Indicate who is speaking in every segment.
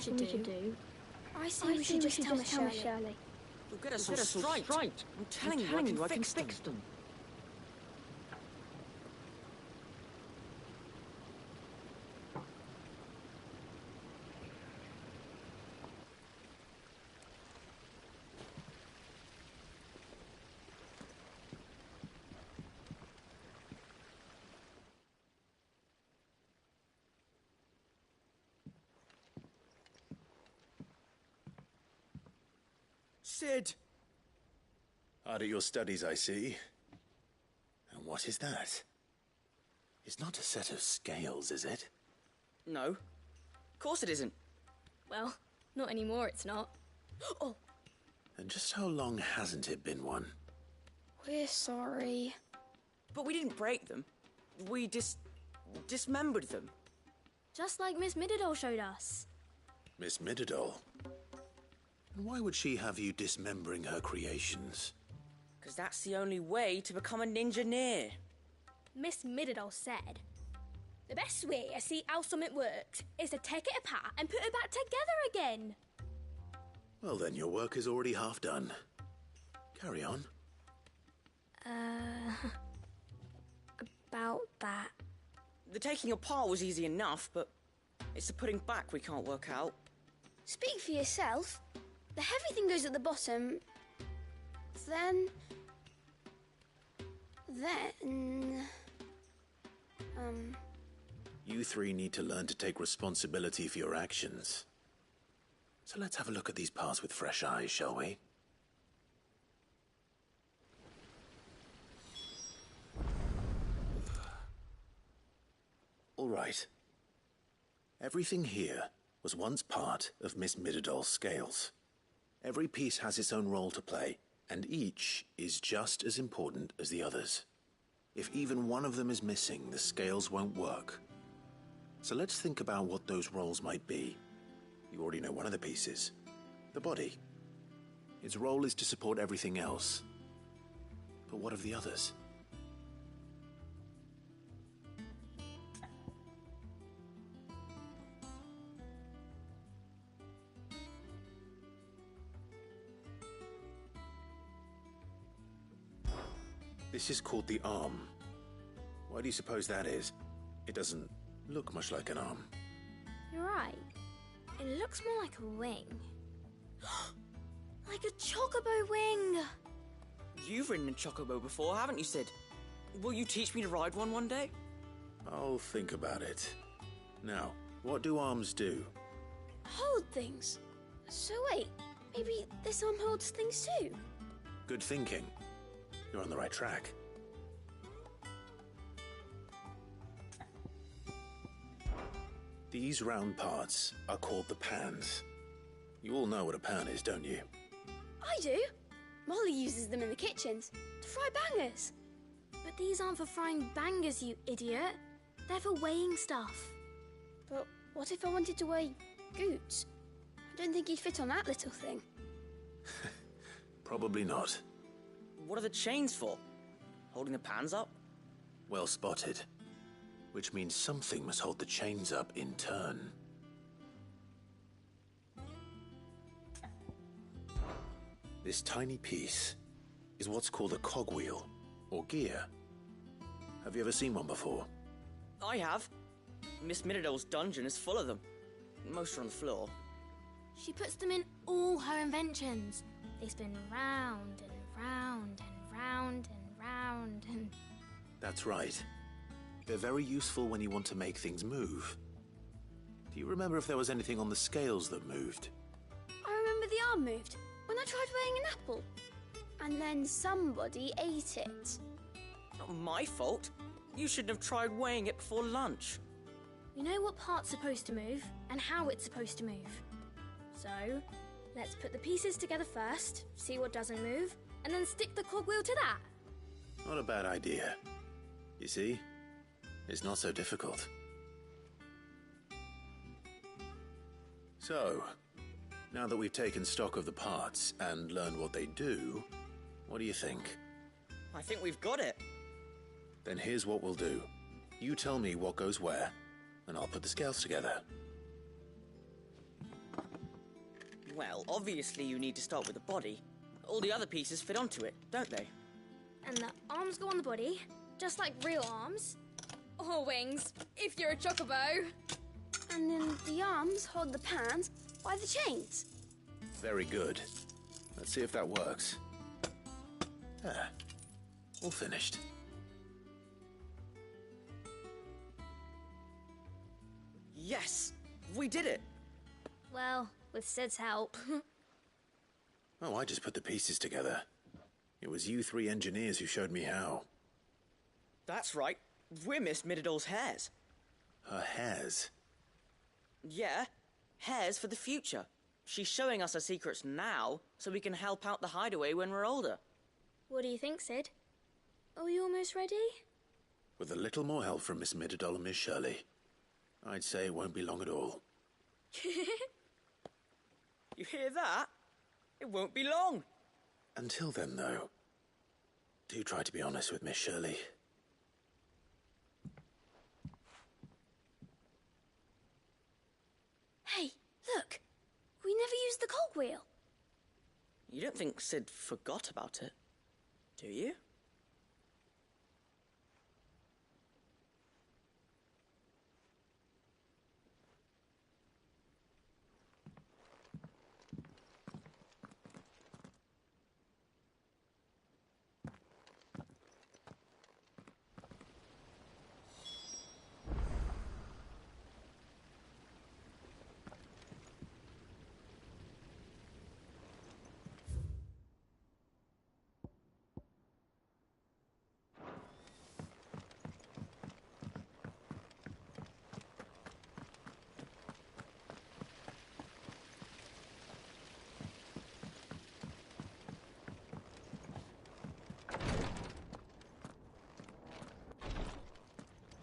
Speaker 1: we should do?
Speaker 2: I say we should just tell Miss Shirley.
Speaker 3: You'll get us all straight. I'm telling you, I can fix them.
Speaker 4: Sid!
Speaker 5: Hard at your studies, I see. And what is that? It's not a set of scales, is it?
Speaker 3: No. Of course it isn't.
Speaker 1: Well, not anymore, it's not. Oh!
Speaker 5: And just how long hasn't it been one?
Speaker 2: We're sorry.
Speaker 3: But we didn't break them. We dismembered them.
Speaker 1: Just like Miss Middledore showed us.
Speaker 5: Miss Middledore? And why would she have you dismembering her creations?
Speaker 3: Because that's the only way to become a ninja-neer.
Speaker 1: Miss Middledore said, the best way to see how something works is to take it apart and put it back together again.
Speaker 5: Well then, your work is already half done. Carry on.
Speaker 2: About that.
Speaker 3: The taking apart was easy enough, but it's the putting back we can't work out.
Speaker 2: Speak for yourself. The heavy thing goes at the bottom. Then...
Speaker 5: You three need to learn to take responsibility for your actions. So let's have a look at these parts with fresh eyes, shall we? All right. Everything here was once part of Miss Middledore's scales. Every piece has its own role to play, and each is just as important as the others. If even one of them is missing, the scales won't work. So let's think about what those roles might be. You already know one of the pieces. The body. Its role is to support everything else. But what of the others? This is called the arm. Why do you suppose that is? It doesn't look much like an arm.
Speaker 1: You're right. It looks more like a wing. Like a chocobo wing!
Speaker 3: You've ridden a chocobo before, haven't you, Sid? Will you teach me to ride one day?
Speaker 5: I'll think about it. Now, what do arms do?
Speaker 2: Hold things. So wait, maybe this arm holds things too?
Speaker 5: Good thinking. You're on the right track. These round parts are called the pans. You all know what a pan is, don't you?
Speaker 2: I do. Molly uses them in the kitchens to fry bangers.
Speaker 1: But these aren't for frying bangers, you idiot. They're for weighing stuff.
Speaker 2: But what if I wanted to weigh Goots? I don't think he'd fit on that little thing.
Speaker 5: Probably not.
Speaker 3: What are the chains for? Holding the pans up?
Speaker 5: Well spotted. Which means something must hold the chains up in turn. This tiny piece is what's called a cogwheel, or gear. Have you ever seen one before?
Speaker 3: I have. Miss Middledore's dungeon is full of them. Most are on the floor.
Speaker 1: She puts them in all her inventions. They spin round and round and round and round and...
Speaker 5: That's right. They're very useful when you want to make things move. Do you remember if there was anything on the scales that moved?
Speaker 2: I remember the arm moved when I tried weighing an apple. And then somebody ate it.
Speaker 3: Not my fault. You shouldn't have tried weighing it before lunch.
Speaker 1: You know what part's supposed to move and how it's supposed to move. So, let's put the pieces together first, see what doesn't move, and then stick the cogwheel to that.
Speaker 5: Not a bad idea. You see? It's not so difficult. So, now that we've taken stock of the parts and learned what they do, what do you think?
Speaker 3: I think we've got it.
Speaker 5: Then here's what we'll do. You tell me what goes where, and I'll put the scales together.
Speaker 3: Well, obviously you need to start with the body. All the other pieces fit onto it, don't they?
Speaker 1: And the arms go on the body, just like real arms. Or wings, if you're a chocobo.
Speaker 2: And then the arms hold the pans by the chains.
Speaker 5: Very good. Let's see if that works. Ah, all finished.
Speaker 3: Yes! We did it!
Speaker 1: Well, with Sid's help.
Speaker 5: Oh, I just put the pieces together. It was you three engineers who showed me how.
Speaker 3: That's right. We're Miss Middledor's heirs.
Speaker 5: Her hairs.
Speaker 3: Yeah, heirs for the future. She's showing us her secrets now, so we can help out the hideaway when we're older.
Speaker 1: What do you think, Sid? Are we almost ready?
Speaker 5: With a little more help from Miss Middledore and Miss Shirley, I'd say it won't be long at all.
Speaker 3: You hear that? It won't be long.
Speaker 5: Until then, though, do try to be honest with Miss Shirley.
Speaker 2: Hey, look! We never used the cogwheel.
Speaker 3: You don't think Sid forgot about it, do you?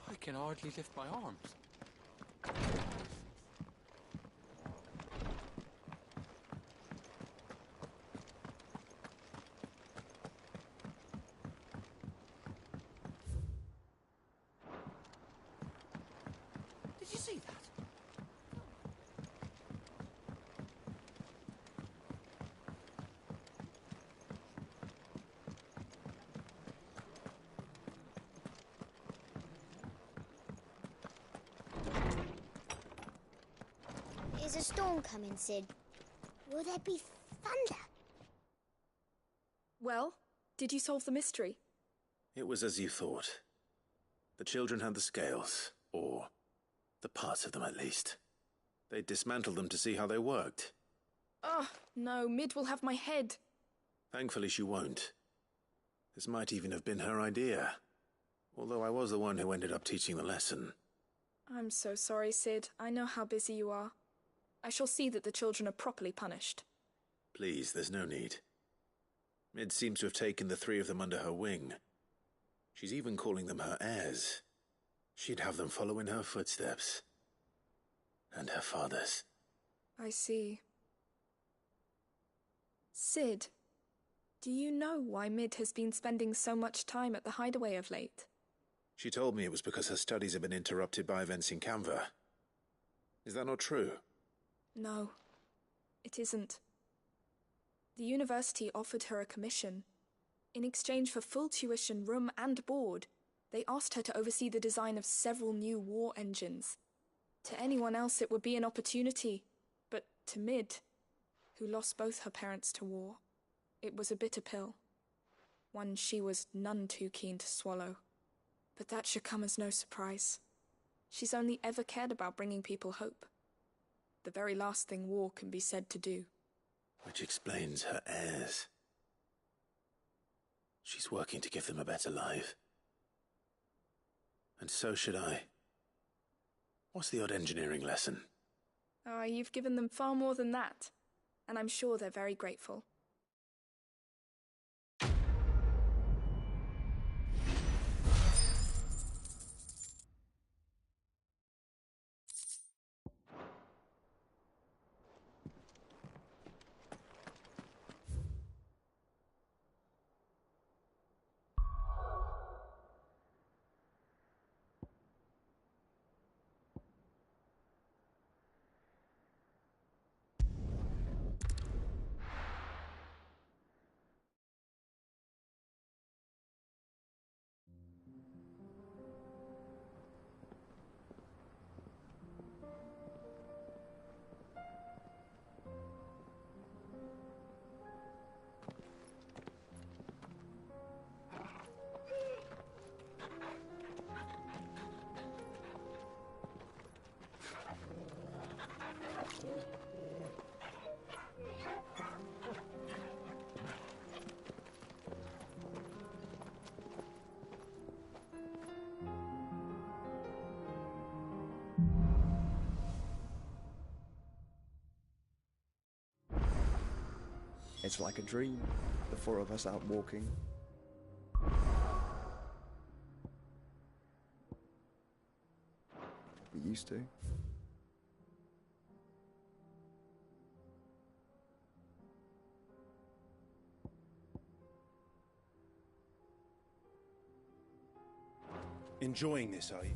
Speaker 4: I can hardly lift my arms.
Speaker 3: Did you see that?
Speaker 6: Is a storm coming, Sid? Will there be thunder?
Speaker 7: Well, did you solve the mystery?
Speaker 5: It was as you thought. The children had the scales, or the parts of them at least. They dismantled them to see how they worked.
Speaker 7: Oh, no, Mid will have my head.
Speaker 5: Thankfully she won't. This might even have been her idea. Although I was the one who ended up teaching the lesson.
Speaker 7: I'm so sorry, Sid. I know how busy you are. I shall see that the children are properly punished.
Speaker 5: Please, there's no need. Mid seems to have taken the three of them under her wing. She's even calling them her heirs. She'd have them follow in her footsteps. And her father's.
Speaker 7: I see. Sid, do you know why Mid has been spending so much time at the hideaway of late?
Speaker 5: She told me it was because her studies have been interrupted by events in Canva. Is that not true?
Speaker 7: No, it isn't. The university offered her a commission. In exchange for full tuition, room and board, they asked her to oversee the design of several new war engines. To anyone else it would be an opportunity, but to Mid, who lost both her parents to war, it was a bitter pill. One she was none too keen to swallow. But that should come as no surprise. She's only ever cared about bringing people hope. The very last thing war can be said to do.
Speaker 5: Which explains her heirs. She's working to give them a better life. And so should I. What's the odd engineering lesson?
Speaker 7: Ah, you've given them far more than that. And I'm sure they're very grateful.
Speaker 8: It's like a dream, the four of us out walking. We used to.
Speaker 9: Enjoying this, are you?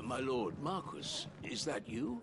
Speaker 10: My lord, Marcus, is that you?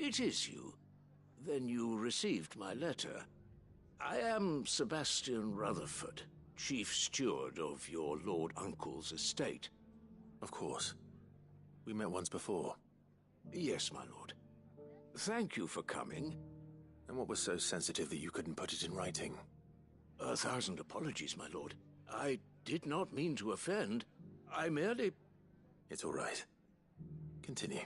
Speaker 10: It is you. Then you received my letter. I am Sebastian Rutherford, Chief Steward of your Lord Uncle's estate.
Speaker 5: Of course. We met once before.
Speaker 10: Yes, my lord. Thank you for coming.
Speaker 5: And what was so sensitive that you couldn't put it in writing?
Speaker 10: 1,000 apologies, my lord. I did not mean to offend. I merely...
Speaker 5: It's all right. Continue.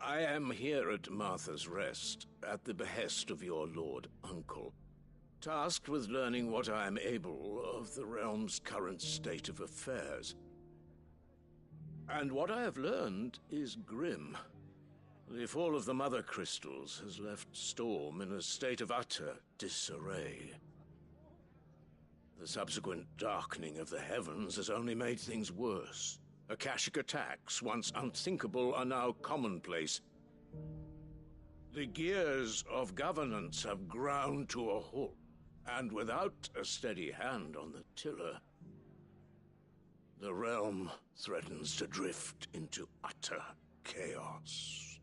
Speaker 10: I am here at Martha's Rest, at the behest of your Lord Uncle, tasked with learning what I am able of the realm's current state of affairs. And what I have learned is grim. The fall of the Mother Crystals has left Storm in a state of utter disarray. The subsequent darkening of the heavens has only made things worse. Akashic attacks, once unthinkable, are now commonplace. The gears of governance have ground to a halt, and without a steady hand on the tiller, the realm threatens to drift into utter chaos.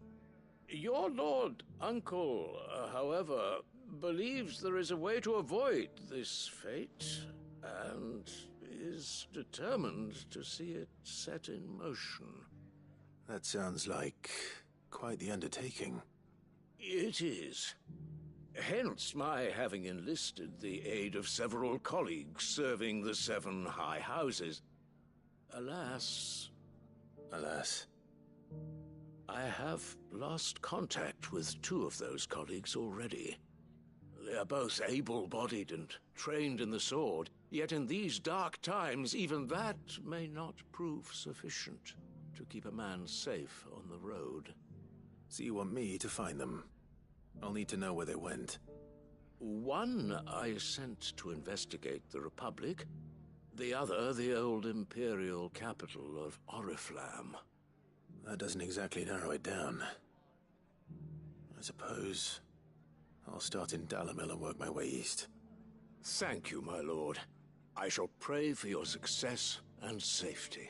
Speaker 10: Your Lord Uncle, however, believes there is a way to avoid this fate, and is determined to see it set in motion.
Speaker 5: That sounds like quite the undertaking.
Speaker 10: It is. Hence my having enlisted the aid of several colleagues serving the 7 high houses. Alas...
Speaker 5: Alas.
Speaker 10: I have lost contact with 2 of those colleagues already. They are both able-bodied and trained in the sword, yet in these dark times, even that may not prove sufficient to keep a man safe on the road.
Speaker 5: So you want me to find them? I'll need to know where they went.
Speaker 10: One I sent to investigate the Republic, the other the old Imperial capital of Oriflamme.
Speaker 5: That doesn't exactly narrow it down. I suppose I'll start in Dalamil and work my way east.
Speaker 10: Thank you, my lord. I shall pray for your success and safety.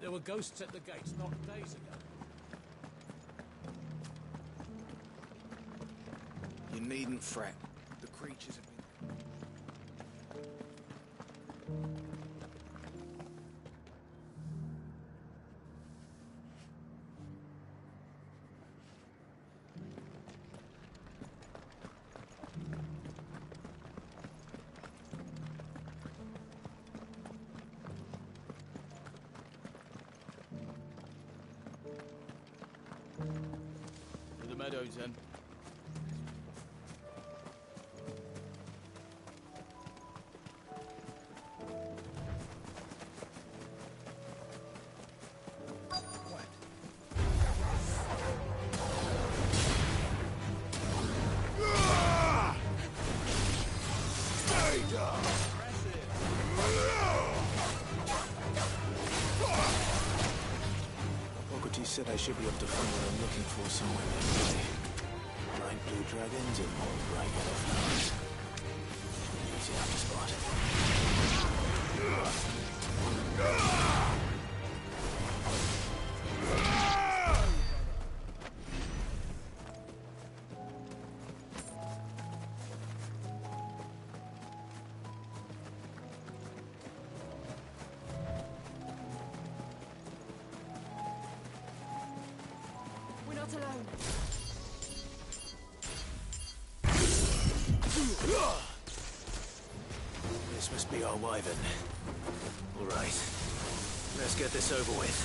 Speaker 10: There were ghosts at the gates not days ago.
Speaker 9: You needn't fret. The creatures have been...
Speaker 11: To the meadows, then.
Speaker 5: Said I should be able to find what I'm looking for somewhere nearby. Bright blue dragons and more bright yellow flowers. Should be easy enough to spot. This must be our wyvern. All right. Let's get this over with.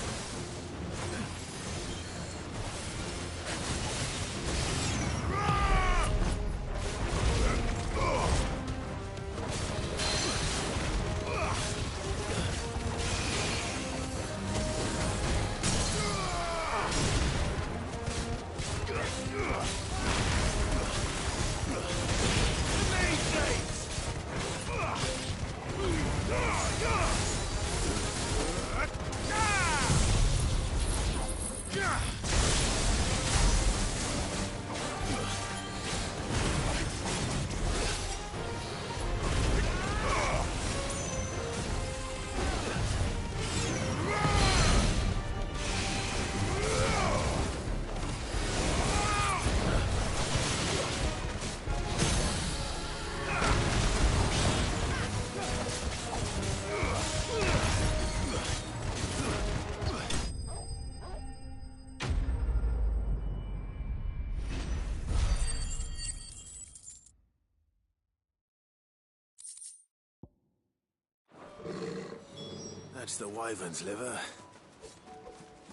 Speaker 5: That's the wyvern's liver.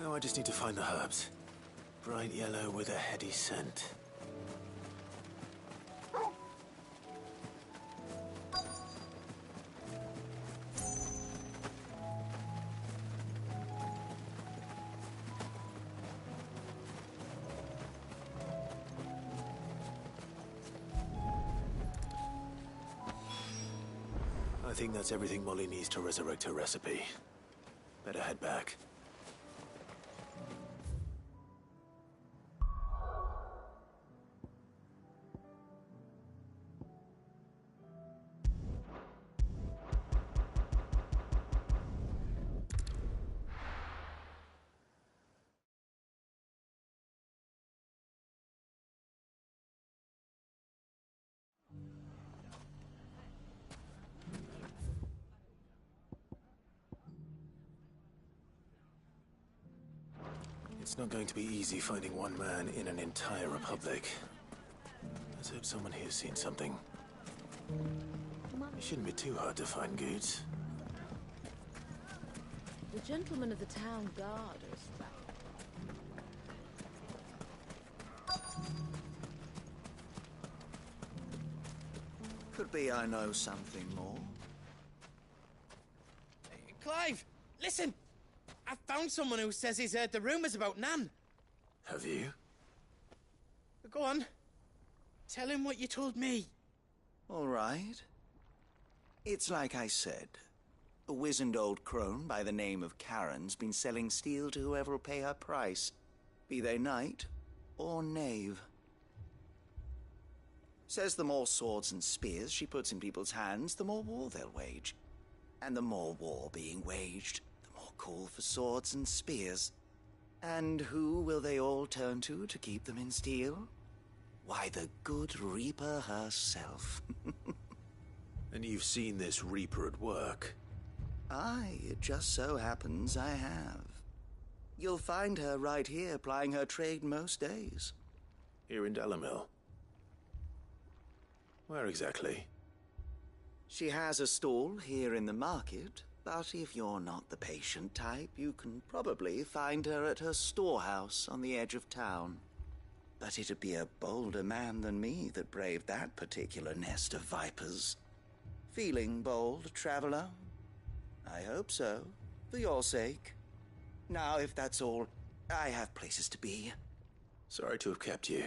Speaker 5: Now I just need to find the herbs. Bright yellow with a heady scent. I think that's everything Molly needs to resurrect her recipe. Better head back. It's not going to be easy finding one man in an entire republic. Let's hope someone here's seen something. It shouldn't be too hard to find goods.
Speaker 12: The gentleman of the town guard is that.
Speaker 9: Could be I know something more.
Speaker 11: Clive, listen! I found someone who says he's heard the rumours about Nan.
Speaker 5: Have you?
Speaker 11: Go on. Tell him what you told me.
Speaker 9: All right. It's like I said. A wizened old crone by the name of Karen's been selling steel to whoever will pay her price, be they knight or knave. Says the more swords and spears she puts in people's hands, the more war they'll wage. And the more war being waged, the or call for swords and spears. And who will they all turn to keep them in steel? Why, the good Reaper herself.
Speaker 5: And you've seen this Reaper at work?
Speaker 9: Aye, it just so happens I have. You'll find her right here plying her trade most days.
Speaker 5: Here in Delamil? Where exactly?
Speaker 9: She has a stall here in the market, but if you're not the patient type, you can probably find her at her storehouse on the edge of town. But it'd be a bolder man than me that braved that particular nest of vipers. Feeling bold, traveler? I hope so, for your sake. Now, if that's all, I have places to be.
Speaker 5: Sorry to have kept you.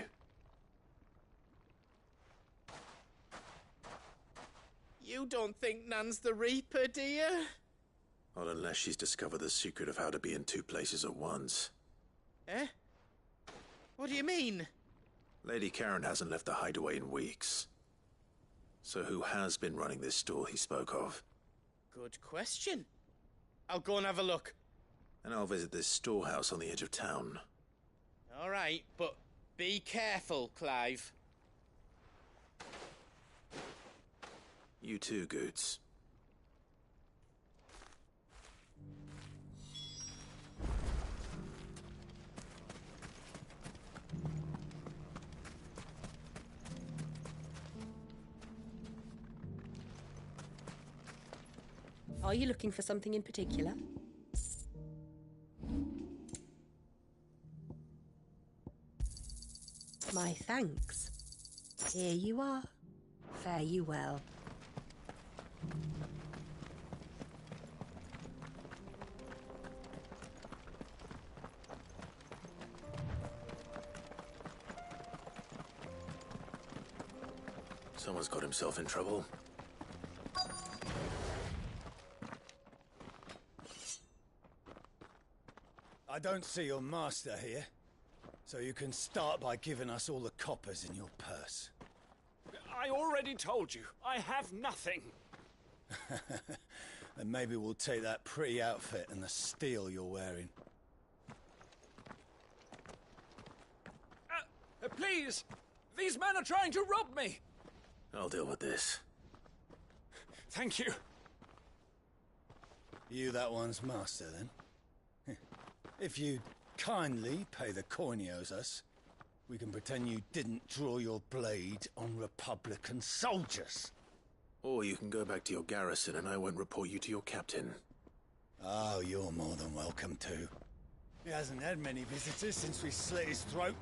Speaker 11: You don't think Nan's the Reaper, do you?
Speaker 5: Not unless she's discovered the secret of how to be in two places at once.
Speaker 11: Eh? What do you mean?
Speaker 5: Lady Karen hasn't left the hideaway in weeks. So who has been running this store he spoke of?
Speaker 11: Good question. I'll go and have a look.
Speaker 5: And I'll visit this storehouse on the edge of town.
Speaker 11: All right, but be careful, Clive.
Speaker 5: You too, Goots.
Speaker 13: Are you looking for something in particular? My thanks. Here you are. Fare you well.
Speaker 5: Someone's got himself in trouble.
Speaker 14: I don't see your master here, so you can start by giving us all the coppers in your purse.
Speaker 15: I already told you, I have nothing.
Speaker 14: And maybe we'll take that pretty outfit and the steel you're wearing.
Speaker 15: Please! These men are trying to rob me!
Speaker 5: I'll deal with this.
Speaker 15: Thank you.
Speaker 14: You that one's master, then? If you kindly pay the coin he owes us, we can pretend you didn't draw your blade on Republican soldiers.
Speaker 5: Or you can go back to your garrison and I won't report you to your captain.
Speaker 14: Oh, you're more than welcome to. He hasn't had many visitors since we slit his throat.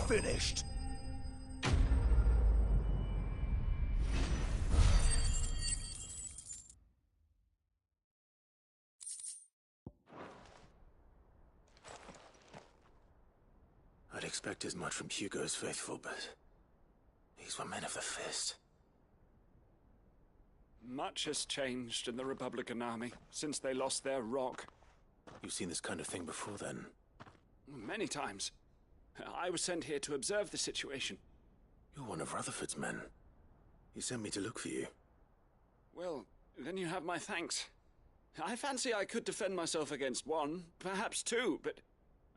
Speaker 14: Finished.
Speaker 5: I'd expect as much from Hugo's faithful, but these were men of the fist.
Speaker 15: Much has changed in the Republican army since they lost their rock.
Speaker 5: You've seen this kind of thing before, then?
Speaker 15: Many times. I was sent here to observe the situation.
Speaker 5: You're one of Rutherford's men. He sent me to look for you.
Speaker 15: Well, then you have my thanks. I fancy I could defend myself against one, perhaps two, but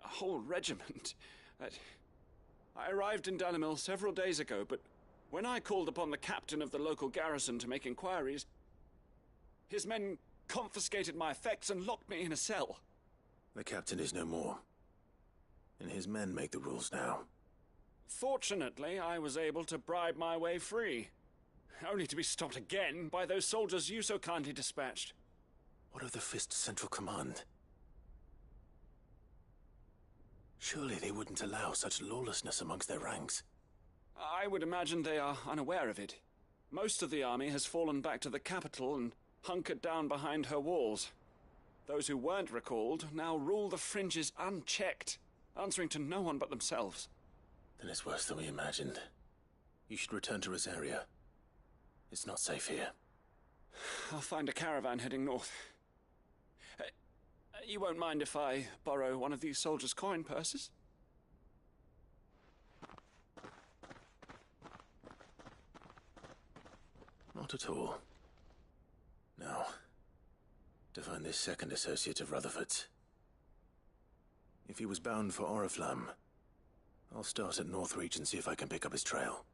Speaker 15: a whole regiment. I arrived in Delamil several days ago, but when I called upon the captain of the local garrison to make inquiries, his men confiscated my effects and locked me in a cell.
Speaker 5: The captain is no more. And his men make the rules now.
Speaker 15: Fortunately, I was able to bribe my way free. Only to be stopped again by those soldiers you so kindly dispatched.
Speaker 5: What of the Fist's central command? Surely they wouldn't allow such lawlessness amongst their ranks.
Speaker 15: I would imagine they are unaware of it. Most of the army has fallen back to the capital and hunkered down behind her walls. Those who weren't recalled now rule the fringes unchecked, answering to no one but themselves.
Speaker 5: Then it's worse than we imagined. You should return to Rosaria. It's not safe here.
Speaker 15: I'll find a caravan heading north. You won't mind if I borrow one of these soldiers' coin purses?
Speaker 5: Not at all. Now, to find this second associate of Rutherford's. If he was bound for Oriflamme, I'll start at Northreach and see if I can pick up his trail.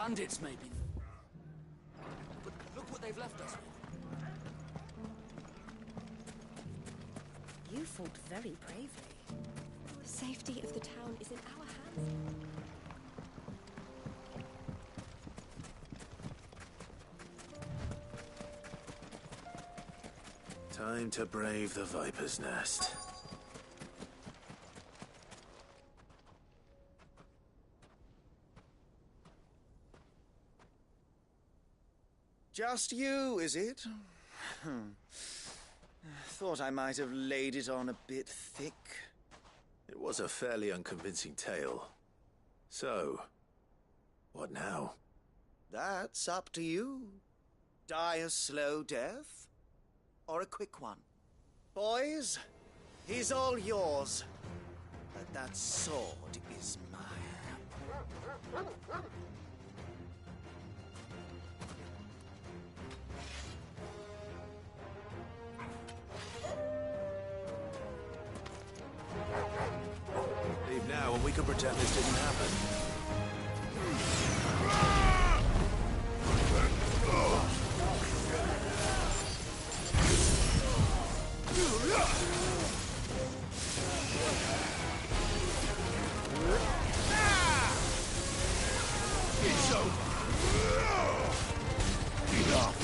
Speaker 15: Bandits, maybe. But look what they've left us with.
Speaker 13: You fought very bravely.
Speaker 16: The safety of the town is in our hands.
Speaker 5: Time to brave the Viper's Nest.
Speaker 9: Just you, is it? Thought I might have laid it on a bit thick.
Speaker 5: It was a fairly unconvincing tale. So, what now?
Speaker 9: That's up to you. Die a slow death, or a quick one. Boys, he's all yours. But that sword is mine.
Speaker 5: Leave now and we can pretend this didn't happen.
Speaker 10: It's over. Enough.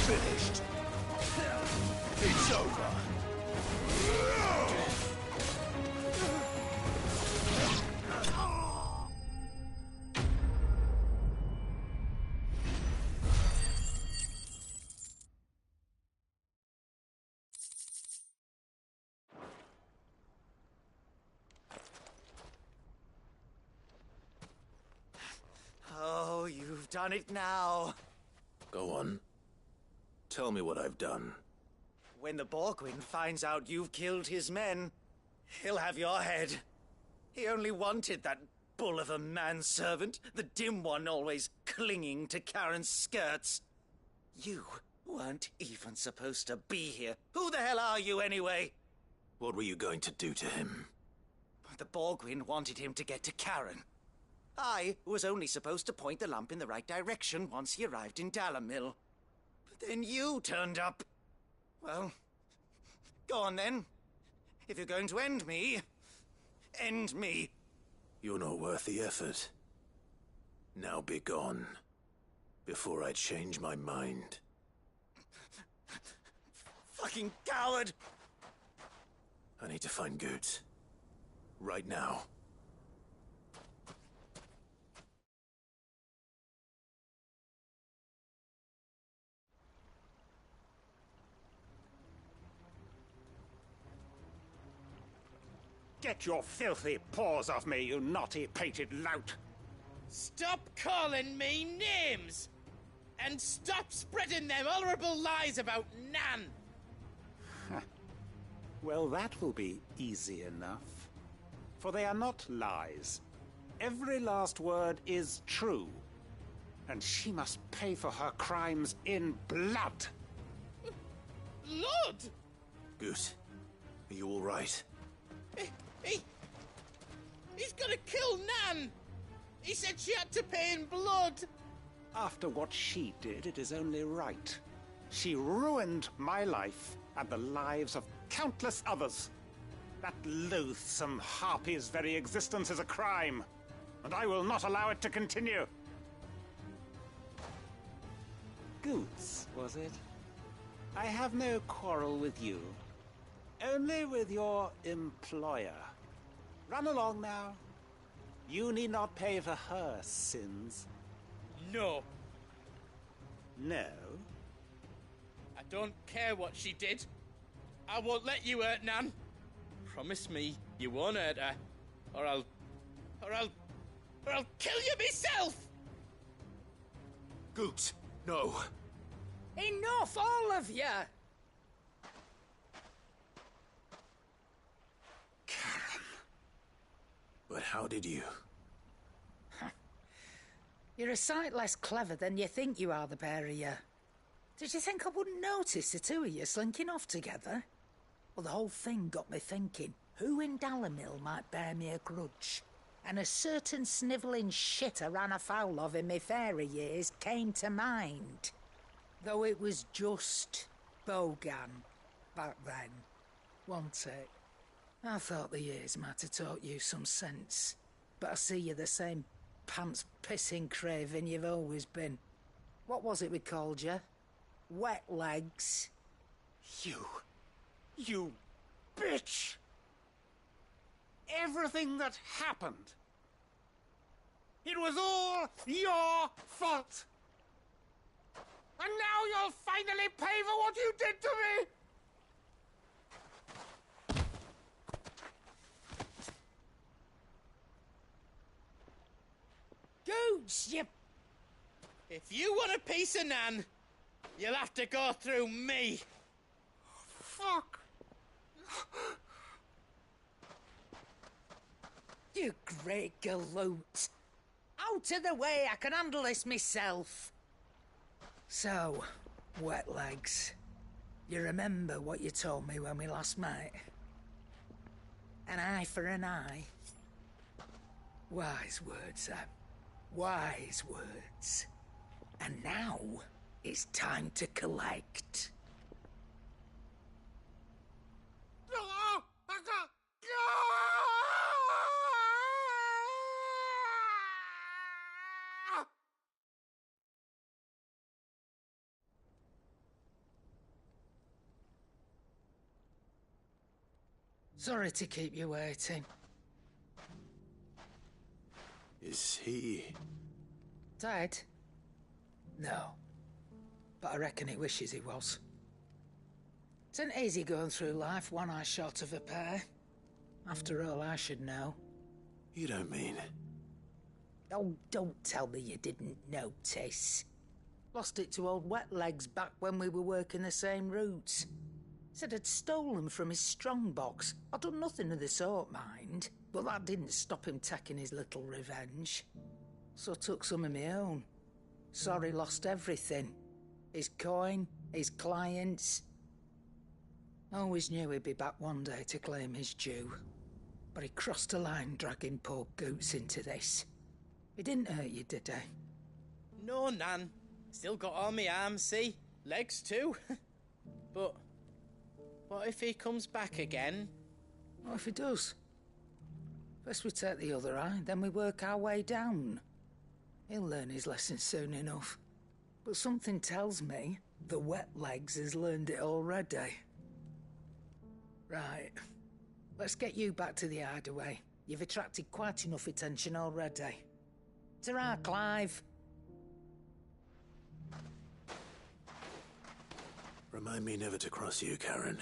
Speaker 10: Finished. It's over.
Speaker 9: Oh, you've done it now.
Speaker 5: Go on. Tell me what I've done.
Speaker 9: When the Borgwyn finds out you've killed his men, he'll have your head. He only wanted that bull of a manservant, the dim one always clinging to Karen's skirts. You weren't even supposed to be here. Who the hell are you anyway?
Speaker 5: What were you going to do to him?
Speaker 9: The Borgwyn wanted him to get to Karen. I was only supposed to point the lamp in the right direction once he arrived in Dalamil. But then you turned up. Well, go on then. If you're going to end me, end me.
Speaker 5: You're not worth the effort. Now be gone, before I change my mind.
Speaker 9: Fucking coward!
Speaker 5: I need to find Goots. Right now.
Speaker 17: Get your filthy paws off me, you naughty-pated lout!
Speaker 11: Stop calling me names! And stop spreading them horrible lies about Nan!
Speaker 17: Well, that will be easy enough. For they are not lies. Every last word is true. And she must pay for her crimes in blood.
Speaker 11: Blood?
Speaker 5: Goose, are you all right?
Speaker 11: He's gonna kill Nan! He said she had to pay in blood!
Speaker 17: After what she did, it is only right. She ruined my life and the lives of countless others. That loathsome harpy's very existence is a crime, and I will not allow it to continue. Goots, was it? I have no quarrel with you. Only with your employer. Run along now. You need not pay for her sins.
Speaker 11: No.
Speaker 17: No?
Speaker 11: don't care what she did. I won't let you hurt Nan. Promise me you won't hurt her, or I'll kill you myself!
Speaker 10: Goose, no.
Speaker 13: Enough, all of you!
Speaker 5: But how did you?
Speaker 13: You're a sight less clever than you think you are, the pair of you. Did you think I wouldn't notice the two of you slinking off together? Well, the whole thing got me thinking, who in Dalamil might bear me a grudge? And a certain snivelling shit I ran afoul of in my fairy years came to mind. Though it was just Bogan back then, wasn't it? I thought the years might have taught you some sense, but I see you're the same pants-pissing craven you've always been. What was it we called you? Wet legs?
Speaker 17: You bitch! Everything that happened, it was all your fault! And now you'll finally pay for what you did to me!
Speaker 13: Gooch, you...
Speaker 11: If you want a piece of Nan, you'll have to go through me.
Speaker 17: Fuck!
Speaker 13: You great galoot. Out of the way, I can handle this myself. So, wet legs, you remember what you told me when we last met? An eye for an eye. Wise words, Sam. Wise words. And now, it's time to collect. Sorry to keep you waiting.
Speaker 5: Is he...
Speaker 13: Dead? No. But I reckon he wishes he was. It isn't easy going through life one eye short of a pair. After all, I should know.
Speaker 5: You don't mean...
Speaker 13: Oh, don't tell me you didn't notice. Lost it to old Wet Legs back when we were working the same routes. Said I'd stolen from his strongbox. I'd done nothing of the sort, mind. But that didn't stop him taking his little revenge. So I took some of my own. Sorry, lost everything. His coin, his clients. Always knew he'd be back one day to claim his due. But he crossed a line dragging poor Goots into this. He didn't hurt you, did he?
Speaker 11: No, Nan. Still got all my arms, see? Legs too. But what if he comes back again?
Speaker 13: What if he does? First we take the other eye, then we work our way down. He'll learn his lesson soon enough. But something tells me the Wet Legs has learned it already. Right. Let's get you back to the hideaway. You've attracted quite enough attention already. Ta-ra, Clive.
Speaker 5: Remind me never to cross you, Karen.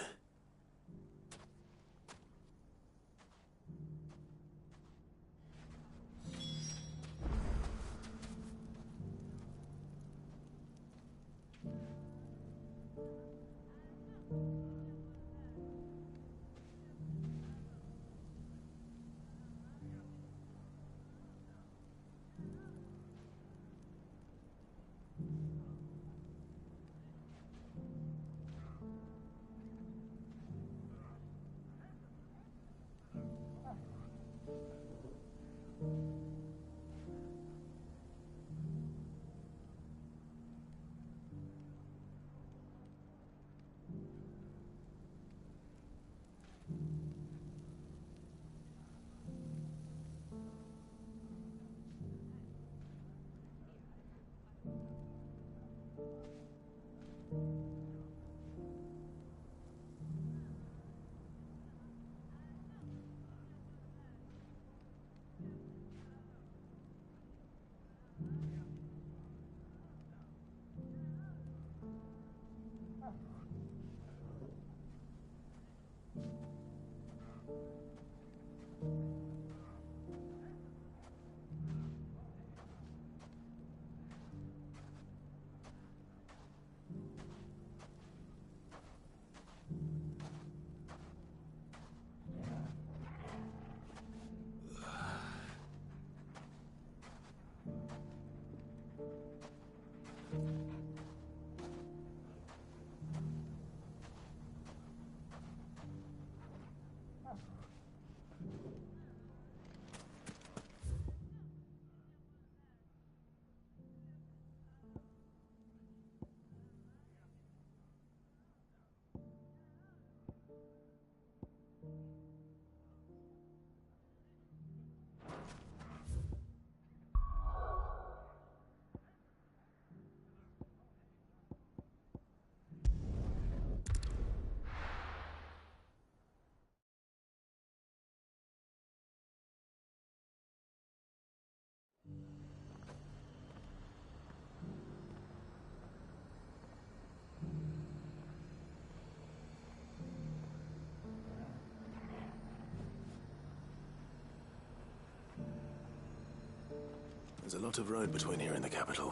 Speaker 5: There's a lot of road between here and the capital.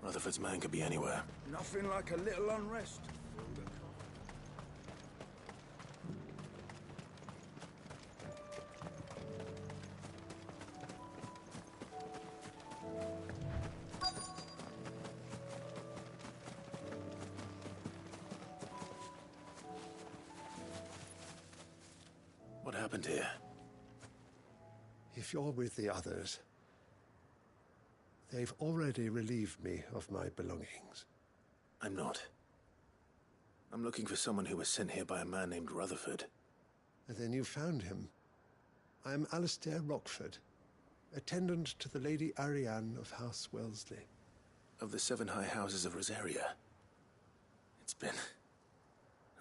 Speaker 5: Rutherford's man could be anywhere.
Speaker 14: Nothing like a little unrest.
Speaker 5: What happened here?
Speaker 18: If you're with the others, they've already relieved me of my belongings.
Speaker 5: I'm not. I'm looking for someone who was sent here by a man named Rutherford.
Speaker 18: And then you found him. I am Alistair Rockford, attendant to the Lady Ariane of House Wellesley.
Speaker 5: Of the 7 high houses of Rosaria. It's been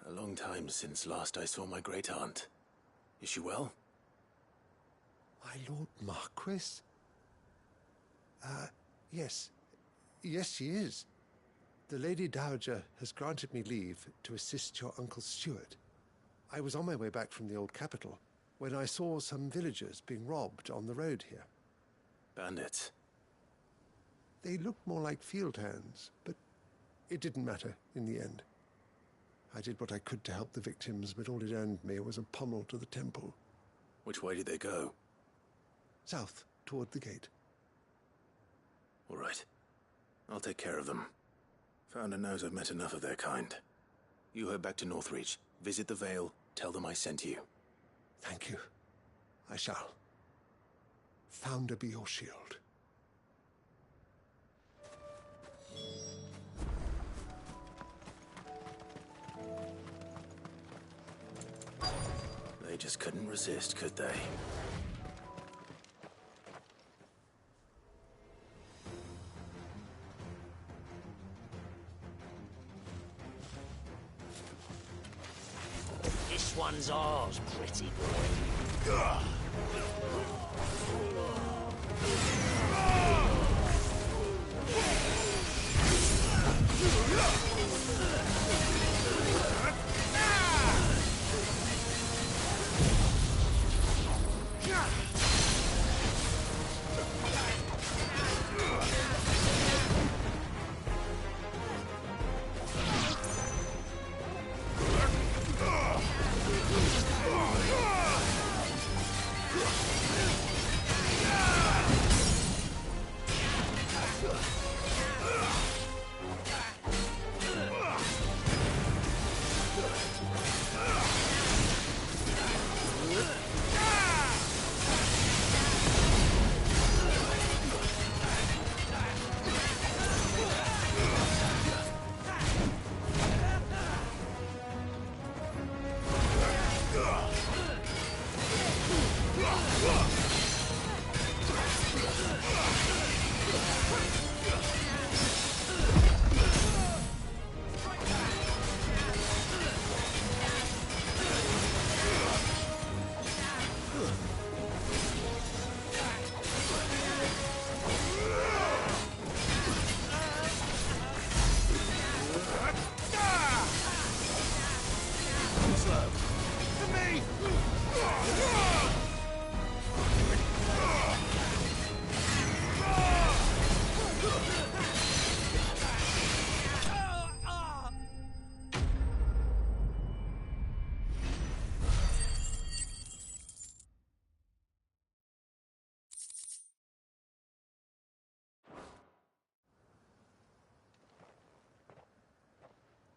Speaker 5: a long time since last I saw my great-aunt. Is she well?
Speaker 18: My Lord Marquis? Yes. Yes, she is. The Lady Dowager has granted me leave to assist your Uncle Stuart. I was on my way back from the old capital when I saw some villagers being robbed on the road here.
Speaker 5: Bandits?
Speaker 18: They looked more like field hands, but it didn't matter in the end. I did what I could to help the victims, but all it earned me was a pommel to the temple.
Speaker 5: Which way did they go?
Speaker 18: South, toward the gate.
Speaker 5: All right. I'll take care of them. Founder knows I've met enough of their kind. You head back to Northreach, visit the Vale, tell them I sent you.
Speaker 18: Thank you. I shall. Founder be your shield.
Speaker 5: They just couldn't resist, could they?
Speaker 19: This one's ours, pretty boy.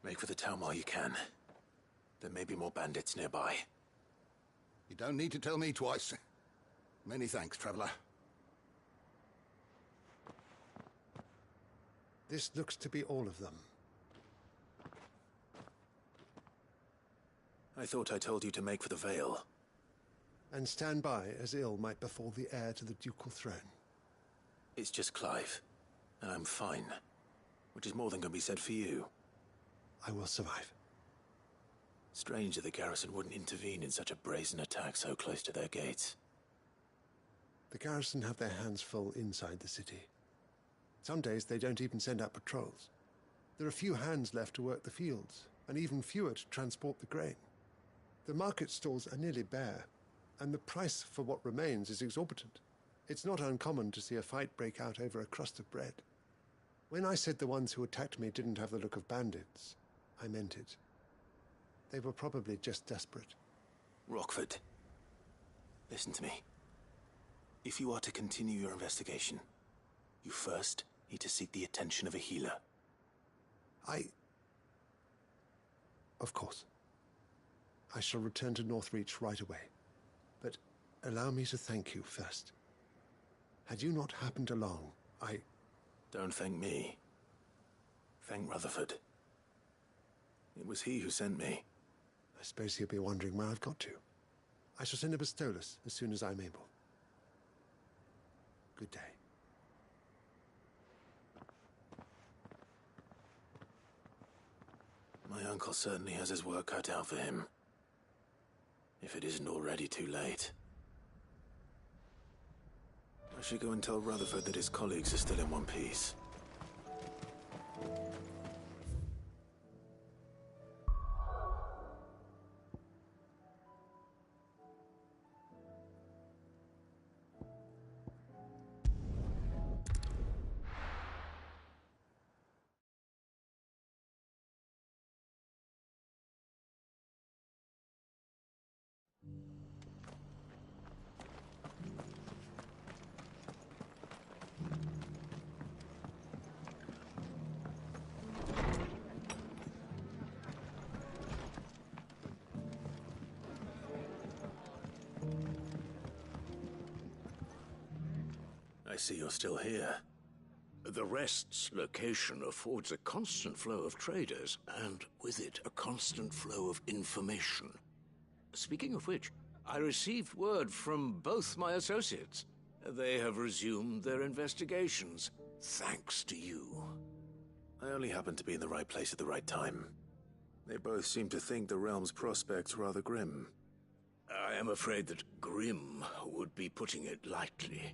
Speaker 5: Make for the town while you can. There may be more bandits nearby.
Speaker 20: You don't need to tell me twice. Many thanks, traveler.
Speaker 18: This looks to be all of them.
Speaker 5: I thought I told you to make for the Vale.
Speaker 18: And stand by as ill might befall the heir to the ducal throne.
Speaker 5: It's just Clive, and I'm fine. Which is more than can be said for you.
Speaker 18: I will survive.
Speaker 5: Strange that the garrison wouldn't intervene in such a brazen attack so close to their gates.
Speaker 18: The garrison have their hands full inside the city. Some days they don't even send out patrols. There are few hands left to work the fields, and even fewer to transport the grain. The market stalls are nearly bare, and the price for what remains is exorbitant. It's not uncommon to see a fight break out over a crust of bread. When I said the ones who attacked me didn't have the look of bandits, I meant it. They were probably just desperate.
Speaker 5: Rockford, listen to me. If you are to continue your investigation, you first need to seek the attention of a healer.
Speaker 18: Of course. I shall return to Northreach right away. But allow me to thank you first. Had you not happened along,
Speaker 5: Don't thank me. Thank Rutherford. It was he who sent me.
Speaker 18: I suppose he'll be wondering where I've got to. I shall send a Pistolus as soon as I'm able. Good day.
Speaker 5: My uncle certainly has his work cut out for him. If it isn't already too late. I should go and tell Rutherford that his colleagues are still in one piece. I see you're still here.
Speaker 10: The Rest's location affords a constant flow of traders, and with it, a constant flow of information. Speaking of which, I received word from both my associates. They have resumed their investigations, thanks to you.
Speaker 5: I only happened to be in the right place at the right time. They both seem to think the realm's prospects rather grim.
Speaker 10: I am afraid that grim would be putting it lightly.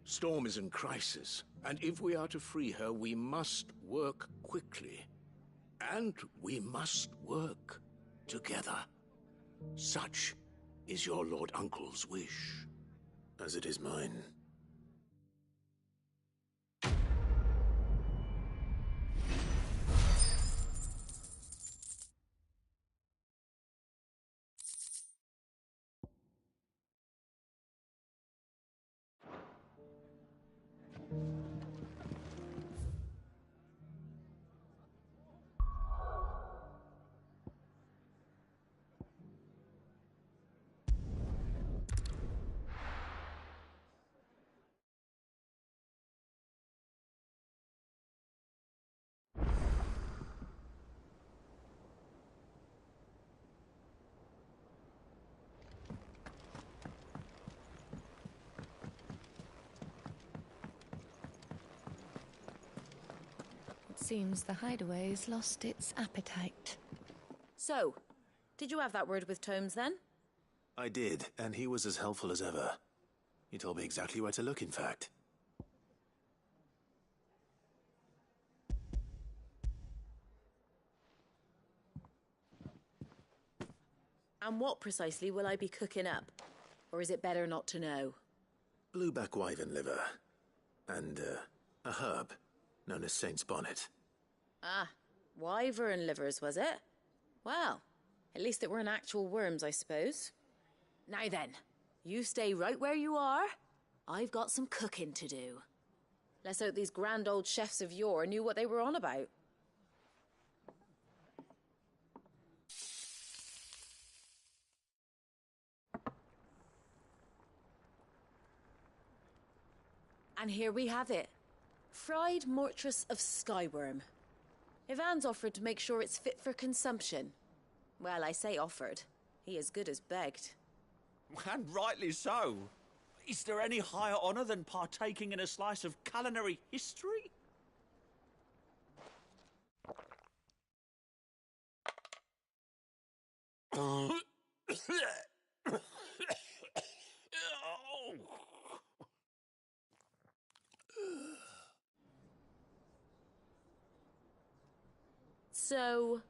Speaker 10: Storm is in crisis, and if we are to free her, we must work quickly. And we must work together. Such is your Lord Uncle's wish.
Speaker 5: As it is mine.
Speaker 12: Seems the hideaway's lost its appetite.
Speaker 21: So, did you have that word with Tomes then?
Speaker 5: I did, and he was as helpful as ever. He told me exactly where to look, in fact.
Speaker 21: And what precisely will I be cooking up? Or is it better not to know?
Speaker 5: Blueback wyvern liver. And, a herb known as Saint's Bonnet.
Speaker 21: Ah, wyvern livers, was it? Well, at least it weren't actual worms, I suppose. Now then, you stay right where you are. I've got some cooking to do. Let's hope these grand old chefs of yore knew what they were on about. And here we have it. Fried mortress of skyworm. Ivan's offered to make sure it's fit for consumption. Well, I say offered. He as good as begged.
Speaker 22: And rightly so. Is there any higher honor than partaking in a slice of culinary history?
Speaker 21: So,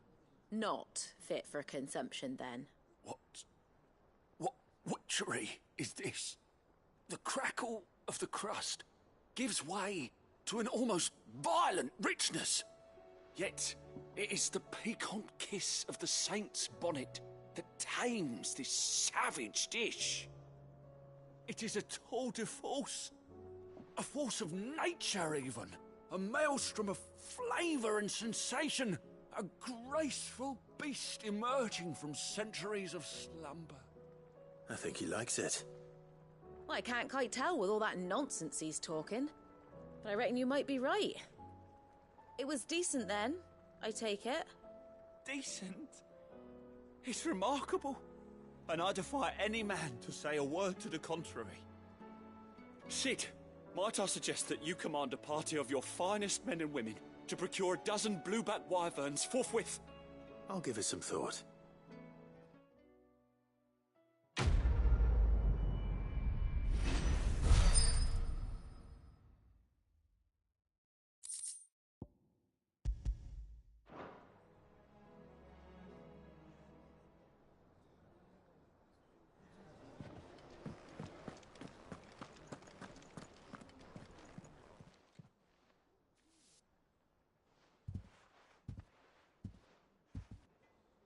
Speaker 21: not fit for consumption then?
Speaker 22: What witchery is this? The crackle of
Speaker 15: of the crust gives way to an almost violent richness. Yet it is the piquant kiss of the saint's bonnet that tames this savage dish. It is a tour de force, a force of nature even, a maelstrom of flavour and sensation, a graceful beast emerging from centuries of slumber.
Speaker 5: I think he likes it.
Speaker 21: Well, I can't quite tell with all that nonsense he's talking, but I reckon you might be right. It was decent then, I take it.
Speaker 22: Decent? It's remarkable, and I defy any man to say a word to the contrary. Sid, might I suggest that you command a party of your finest men and women to procure a dozen blueback wyverns forthwith?
Speaker 5: I'll give it some thought.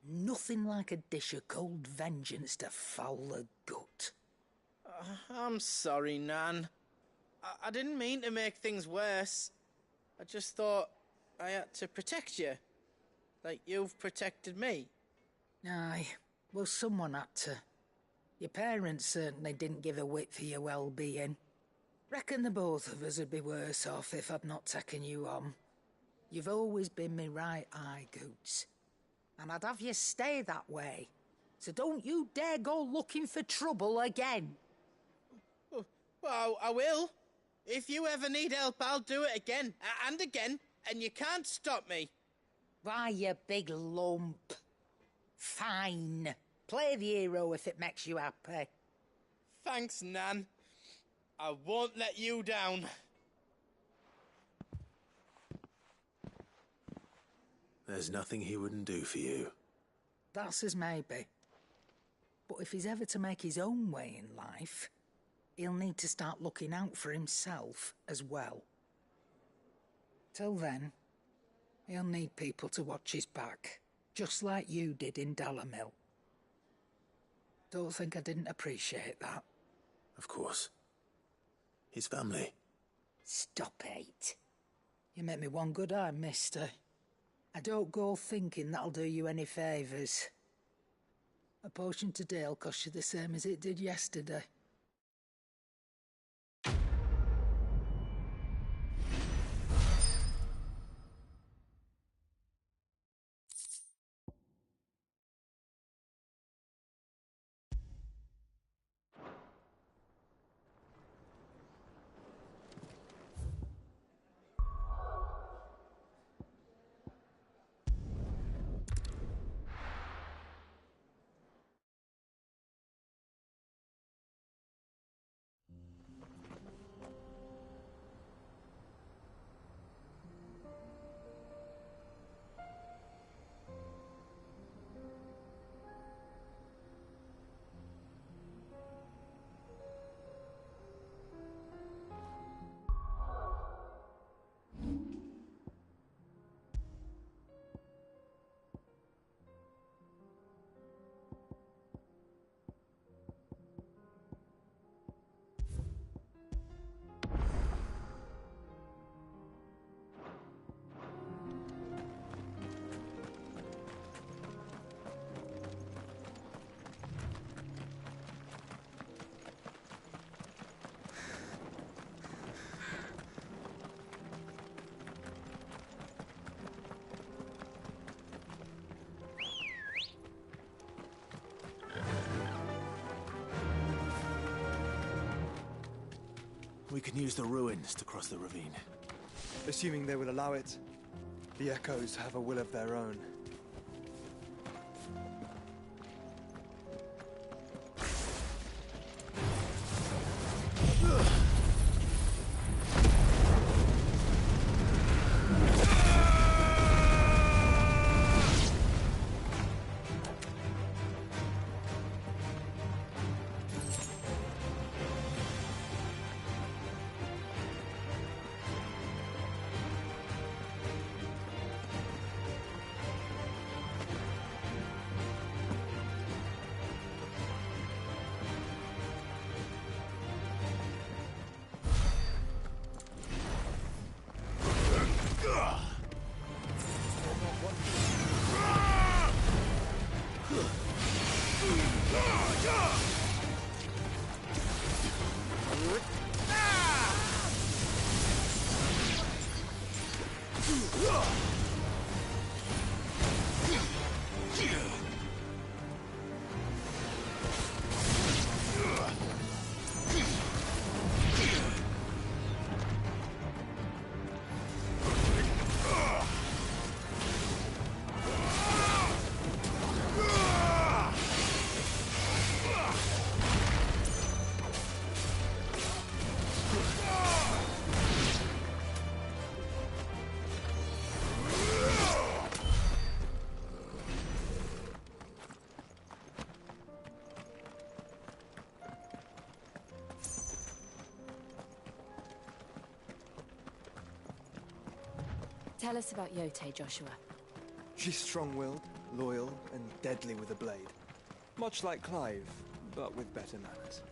Speaker 13: Nothing like a dish of cold vengeance to foul the gut.
Speaker 11: I'm sorry, Nan. I didn't mean to make things worse. I just thought I had to protect you. Like you've protected me.
Speaker 13: Aye, well, someone had to. Your parents certainly didn't give a whit for your well-being. Reckon the both of us would be worse off if I'd not taken you on. You've always been me right eye, Goots. And I'd have you stay that way. So don't you dare go looking for trouble again.
Speaker 11: Well, I will. If you ever need help, I'll do it again and again, and you can't stop me.
Speaker 13: Why, you big lump. Fine. Play the hero if it makes you happy.
Speaker 11: Thanks, Nan. I won't let you down.
Speaker 5: There's nothing he wouldn't do for you.
Speaker 13: That's as maybe. But if he's ever to make his own way in life, he'll need to start looking out for himself as well. Till then, he'll need people to watch his back, just like you did in Dalamil. Don't think I didn't appreciate that.
Speaker 5: Of course. His family.
Speaker 13: Stop it. You make me one good eye, mister. I don't go thinking that'll do you any favours. A potion today'll cost you the same as it did yesterday.
Speaker 5: We can use the ruins to cross the ravine.
Speaker 8: Assuming they will allow it. The Echoes have a will of their own.
Speaker 16: Tell us about Yote, Joshua.
Speaker 8: She's strong-willed, loyal, and deadly with a blade. Much like Clive, but with better manners.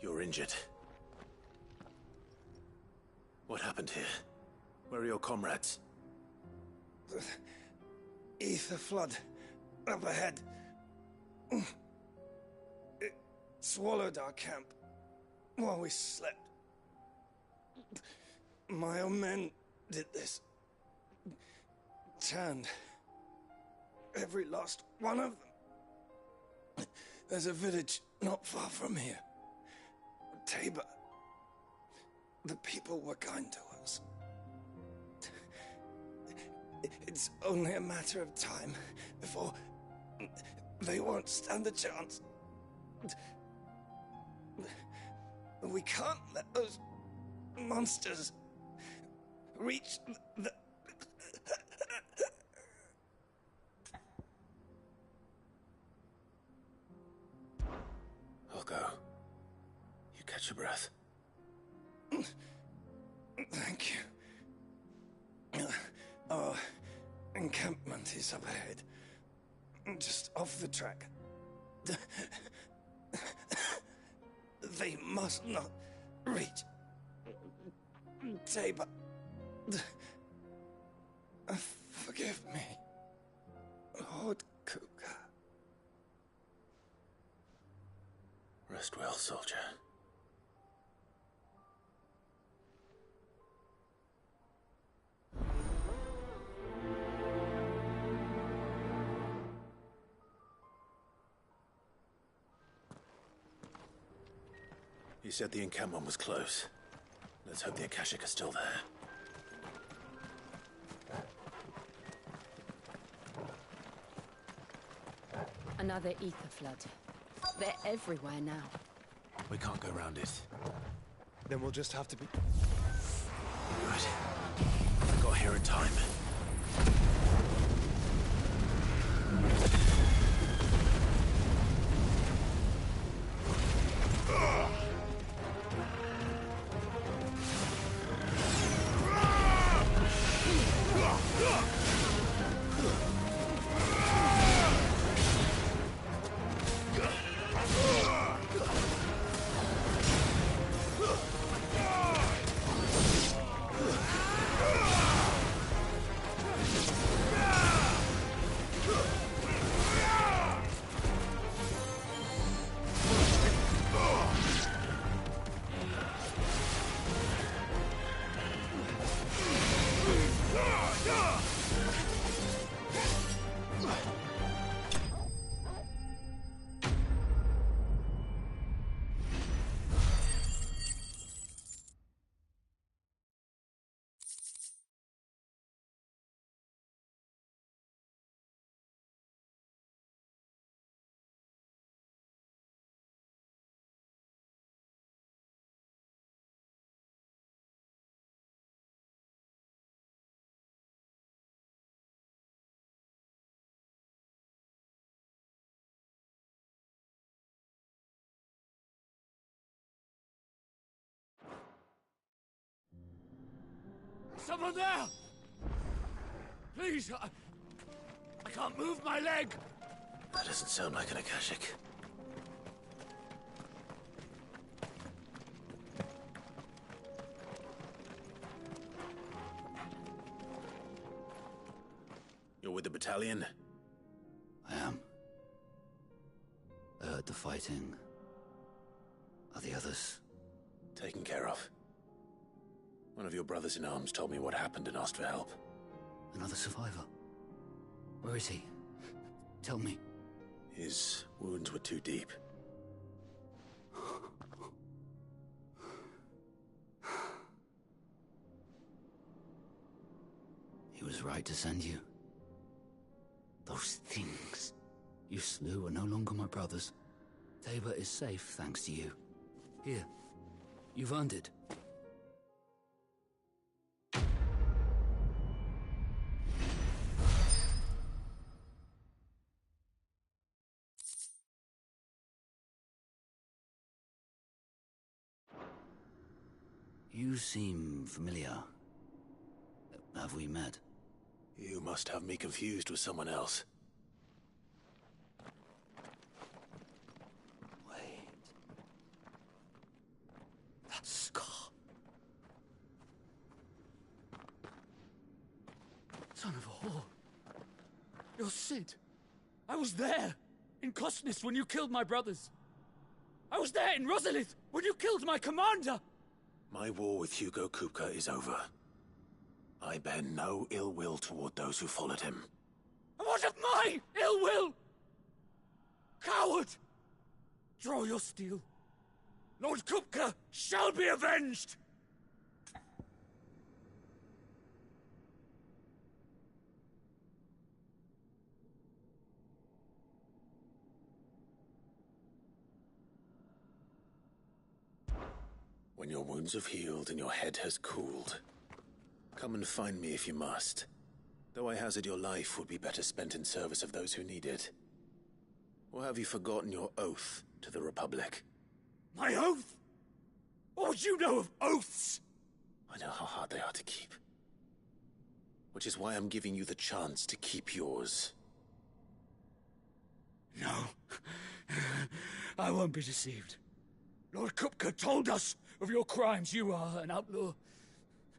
Speaker 5: You're injured. What happened here? Where are your comrades?
Speaker 8: The ether flood up ahead. It swallowed our camp while we slept. My own men did this. Turned every last one of them. There's a village not far from here. Tabor. The people were kind to us. It's only a matter of time before they won't stand a chance. We can't let those monsters reach the...
Speaker 5: I'll go. You catch your breath.
Speaker 8: Thank you. Our encampment is up ahead. Just off the track. They must not reach Tabor. Forgive me, Lord Kuka.
Speaker 5: Rest well, soldier. You said the encampment was close. Let's hope the Akashic are still there.
Speaker 16: Another ether flood. They're everywhere now.
Speaker 5: We can't go round it.
Speaker 8: Then we'll just have to be...
Speaker 5: Right. I got here in time.
Speaker 19: Someone there! Please, I can't move my leg!
Speaker 5: That doesn't sound like an Akashic. You're with the battalion?
Speaker 1: I am. I heard the fighting. Are the others?
Speaker 5: Taken care of. One of your brothers in arms told me what happened and asked for help.
Speaker 1: Another survivor? Where is he? Tell me.
Speaker 5: His wounds were too deep.
Speaker 1: He was right to send you. Those things you slew are no longer my brothers. Tabor is safe thanks to you. Here, you've earned it. You seem familiar. Have we met?
Speaker 5: You must have me confused with someone else.
Speaker 1: Wait. That scar.
Speaker 19: Son of a whore. You're Sid. I was there, in Cosnes, when you killed my brothers. I was there in Rosalith, when you killed my commander.
Speaker 5: My war with Hugo Kupka is over. I bear no ill will toward those who followed him.
Speaker 19: And what of my ill will? Coward! Draw your steel. Lord Kupka shall be avenged!
Speaker 5: When your wounds have healed and your head has cooled, come and find me if you must. Though I hazard your life would be better spent in service of those who need it. Or have you forgotten your oath to the Republic?
Speaker 19: My oath? What would you know of oaths?
Speaker 5: I know how hard they are to keep. Which is why I'm giving you the chance to keep yours.
Speaker 19: No. I won't be deceived. Lord Kupka told us of your crimes. You are an outlaw.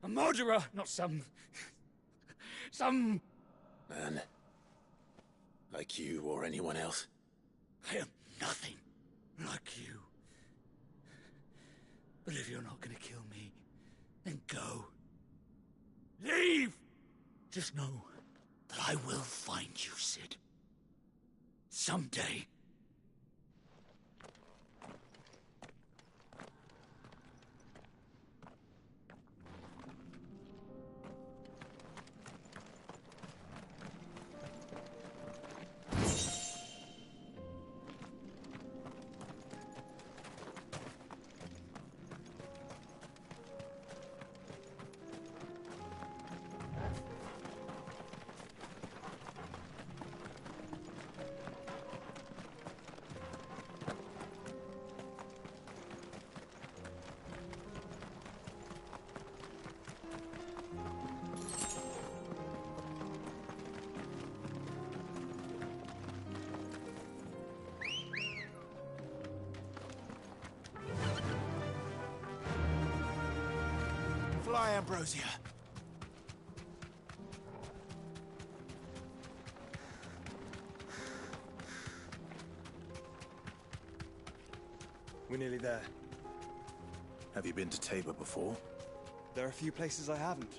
Speaker 19: A murderer, not some
Speaker 5: man. Like you or anyone else.
Speaker 19: I am nothing like you. But if you're not gonna kill me, then go. Leave! Just know that I will find you, Sid. Someday.
Speaker 9: Fly, Ambrosia.
Speaker 2: We're nearly there.
Speaker 5: Have you been to Tabor before?
Speaker 2: There are a few places I haven't.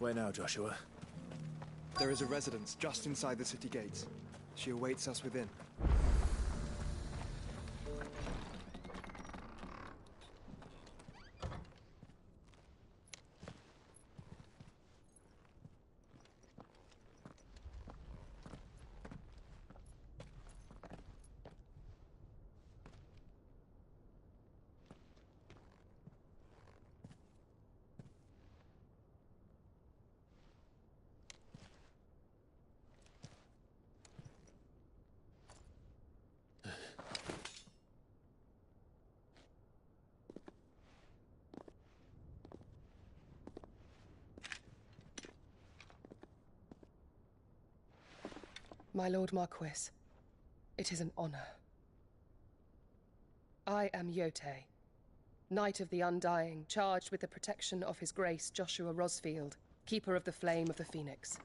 Speaker 5: Where now, Joshua?
Speaker 2: There is a residence just inside the city gates. She awaits us within.
Speaker 3: My Lord Marquis, it is an honor. I am Yotei, Knight of the Undying, charged with the protection of His Grace Joshua Rosfield, Keeper of the Flame of the Phoenix.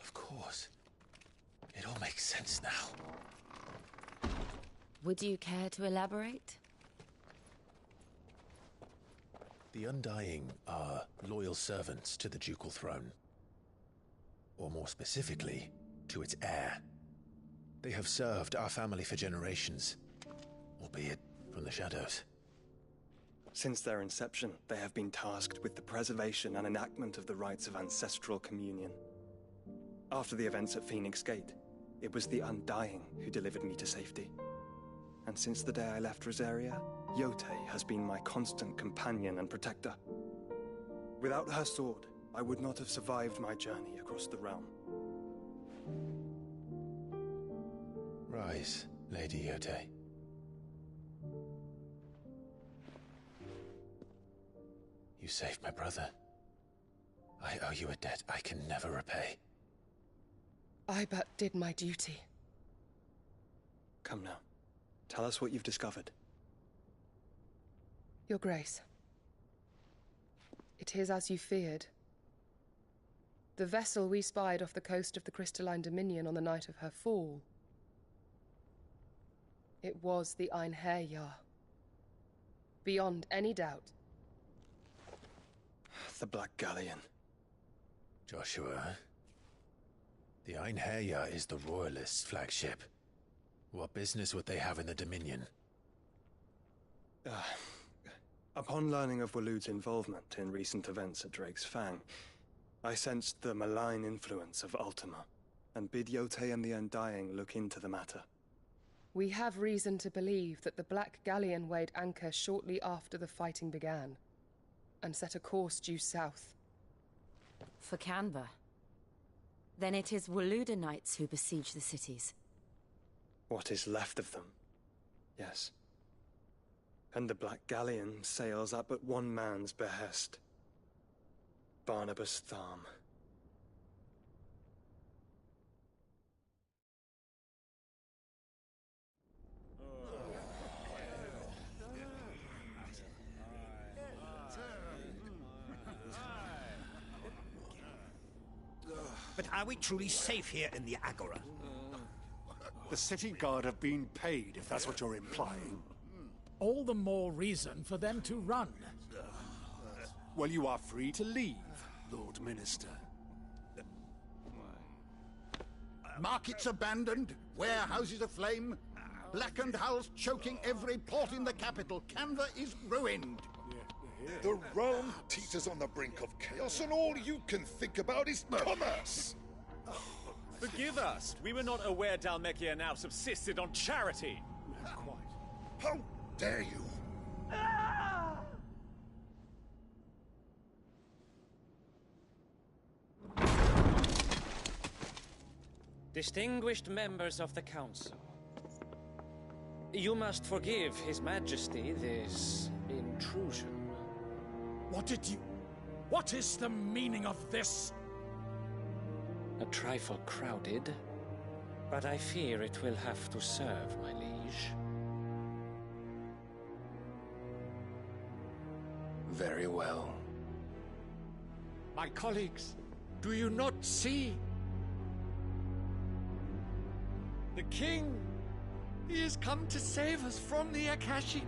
Speaker 5: Of course. It all makes sense now.
Speaker 21: Would you care to elaborate?
Speaker 5: The Undying are loyal servants to the ducal throne. Or more specifically, to its heir. They have served our family for generations, albeit from the shadows.
Speaker 2: Since their inception, they have been tasked with the preservation and enactment of the rites of ancestral communion. After the events at Phoenix Gate, it was the Undying who delivered me to safety. And since the day I left Rosaria, Yotei has been my constant companion and protector. Without her sword, I would not have survived my journey across the realm.
Speaker 5: Rise, Lady Yotei. You saved my brother. I owe you a debt I can never repay.
Speaker 3: I but did my duty.
Speaker 2: Come now. Tell us what you've discovered.
Speaker 3: Your Grace. It is as you feared. The vessel we spied off the coast of the Crystalline Dominion on the night of her fall. It was the Einherjar. Beyond any doubt.
Speaker 2: The Black Galleon.
Speaker 5: Joshua, the Einherjar is the Royalists' flagship. What business would they have in the Dominion?
Speaker 2: Upon learning of Waloed's involvement in recent events at Drake's Fang, I sensed the malign influence of Ultima, and bid Yotei and the Undying look into the matter.
Speaker 3: We have reason to believe that the Black Galleon weighed anchor shortly after the fighting began, and set a course due south.
Speaker 21: For Canva. Then it is Waloed Knights who besiege the cities.
Speaker 2: What is left of them, yes. And the Black Galleon sails at but one man's behest. Barnabas Tharm.
Speaker 4: But are we truly safe here in the Agora?
Speaker 23: The city guard have been paid, if that's what you're implying.
Speaker 24: All the more reason for them to run.
Speaker 23: Well, you are free to leave, Lord Minister.
Speaker 20: Markets abandoned, warehouses aflame, blackened hulls choking every port in the capital. Canva is ruined.
Speaker 25: The realm teeters on the brink of chaos, and all you can think about is commerce!
Speaker 26: Forgive us. We were not aware Dhalmekia now subsisted on charity.
Speaker 25: How dare you?
Speaker 27: Distinguished members of the Council, you must forgive His Majesty this intrusion.
Speaker 24: What is the meaning of this?
Speaker 27: A trifle crowded, but I fear it will have to serve, my liege.
Speaker 5: Very well.
Speaker 24: My colleagues, do you not see? The king! He has come to save us from the Akashic.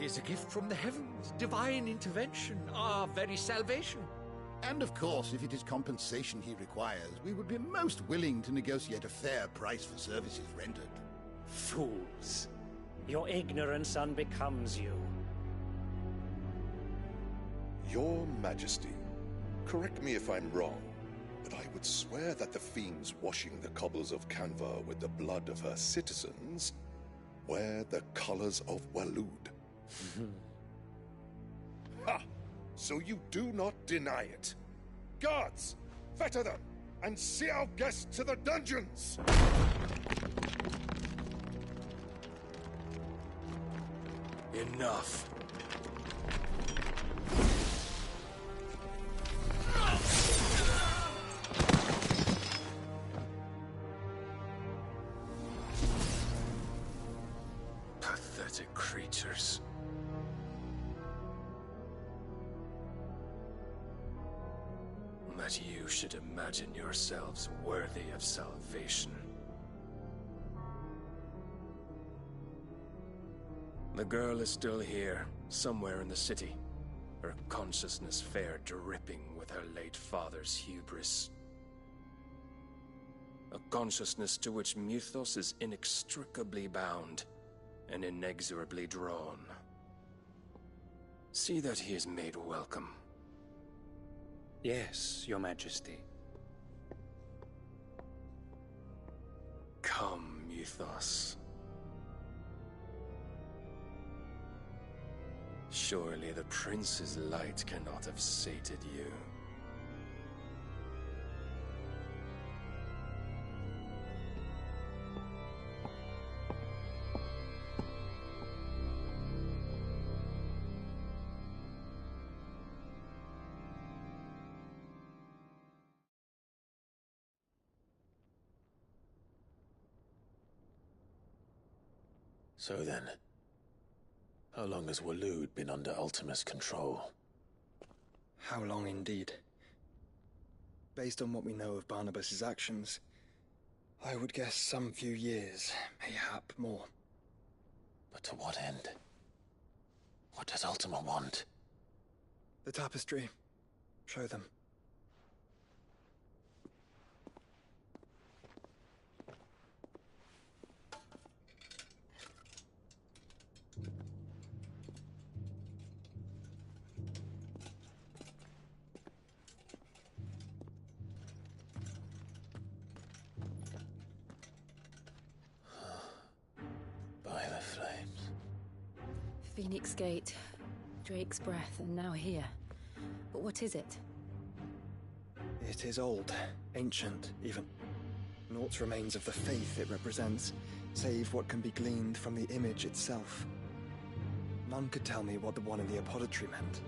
Speaker 24: is a gift from the heavens, divine intervention, our very salvation.
Speaker 20: And of course, if it is compensation he requires, we would be most willing to negotiate a fair price for services rendered.
Speaker 27: Fools. Your ignorance unbecomes you.
Speaker 25: Your Majesty, correct me if I'm wrong, but I would swear that the fiends washing the cobbles of Canva with the blood of her citizens wear the colors of Walud. Ha! So you do not deny it. Guards, fetter them, and see our guests to the dungeons!
Speaker 24: Enough. Pathetic creatures. That you should imagine yourselves worthy of salvation. The girl is still here, somewhere in the city, her consciousness fair dripping with her late father's hubris. A consciousness to which Mythos is inextricably bound and inexorably drawn. See that he is made welcome.
Speaker 27: Yes, Your Majesty.
Speaker 24: Come, Mythos. Surely the prince's light cannot have sated you.
Speaker 5: So then, how long has Walud been under Ultima's control?
Speaker 2: How long indeed? Based on what we know of Barnabas's actions, I would guess some few years, mayhap more.
Speaker 5: But to what end? What does Ultima want?
Speaker 2: The tapestry. Show them.
Speaker 5: By the flames.
Speaker 21: Phoenix Gate, Drake's Breath, and now here. But what is it?
Speaker 2: It is old, ancient, even. Naught remains of the faith it represents, save what can be gleaned from the image itself. None could tell me what the one in the apothecary meant,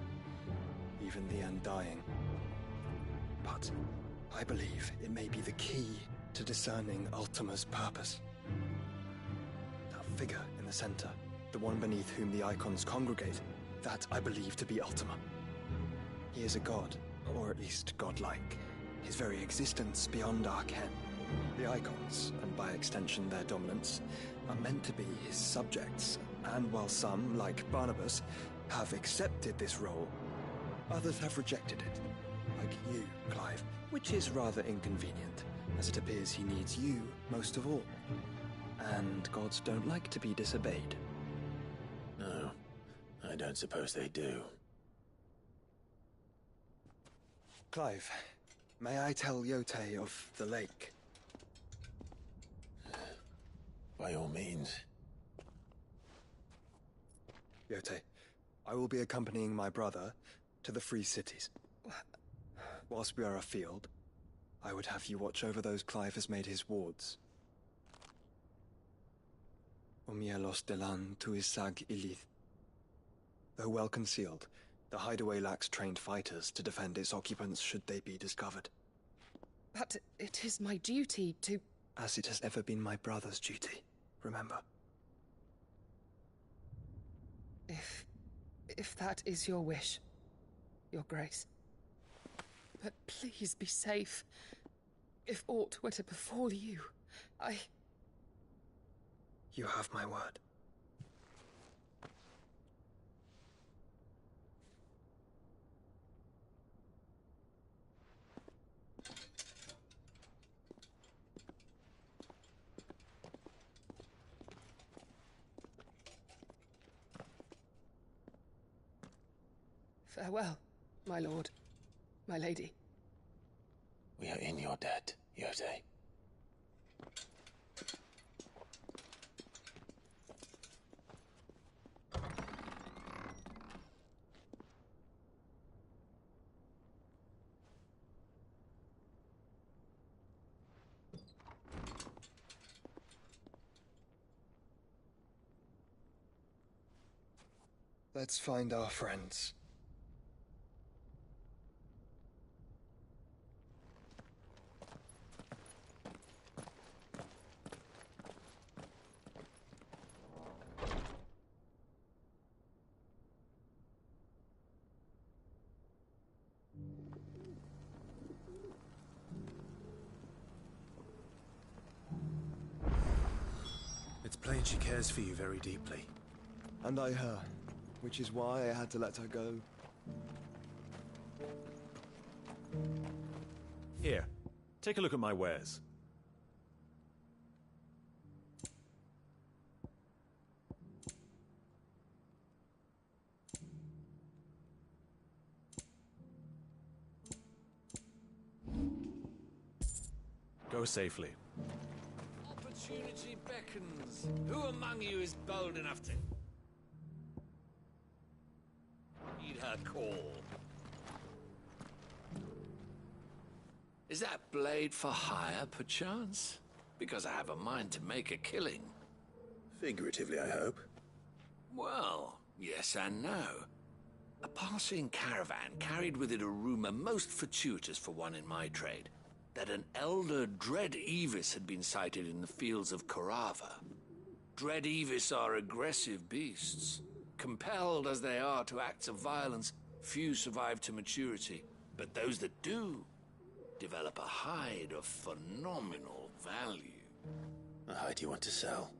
Speaker 2: even the Undying. But I believe it may be the key to discerning Ultima's purpose. That figure in the center, the one beneath whom the icons congregate, that I believe to be Ultima. He is a god, or at least godlike, his very existence beyond our ken. The icons, and by extension their dominants, are meant to be his subjects, and while some, like Barnabas, have accepted this role, others have rejected it, like you, Clive, which is rather inconvenient, as it appears he needs you most of all. And gods don't like to be disobeyed.
Speaker 5: No, I don't suppose they do.
Speaker 2: Clive, may I tell Yote of the lake?
Speaker 5: By all means.
Speaker 2: Yote, I will be accompanying my brother to the Free Cities. Whilst we are afield, I would have you watch over those Clive has made his wards. Umielos delan tuisag ilith. Though well concealed, the hideaway lacks trained fighters to defend its occupants should they be discovered.
Speaker 3: But it is my duty to...
Speaker 2: As it has ever been my brother's duty, remember.
Speaker 3: If that is your wish, Your Grace. But please be safe. If aught were to befall you,
Speaker 2: You have my word.
Speaker 3: Farewell, my lord, my lady.
Speaker 5: We are in your debt, Yode.
Speaker 2: Let's find our friends.
Speaker 6: It's plain she cares for you very deeply.
Speaker 2: And I her, which is why I had to let her go.
Speaker 26: Here, take a look at my wares. Go safely.
Speaker 7: Opportunity beckons. Who among you is bold enough to heed her call? Is that blade for hire, perchance? Because I have a mind to make a killing.
Speaker 5: Figuratively, I hope.
Speaker 7: Well, yes and no. A passing caravan carried with it a rumor most fortuitous for one in my trade, that an elder Dread Evis had been sighted in the fields of Carava. Dread Evis are aggressive beasts. Compelled as they are to acts of violence, few survive to maturity, but those that do develop a hide of phenomenal value.
Speaker 5: A hide you want to sell?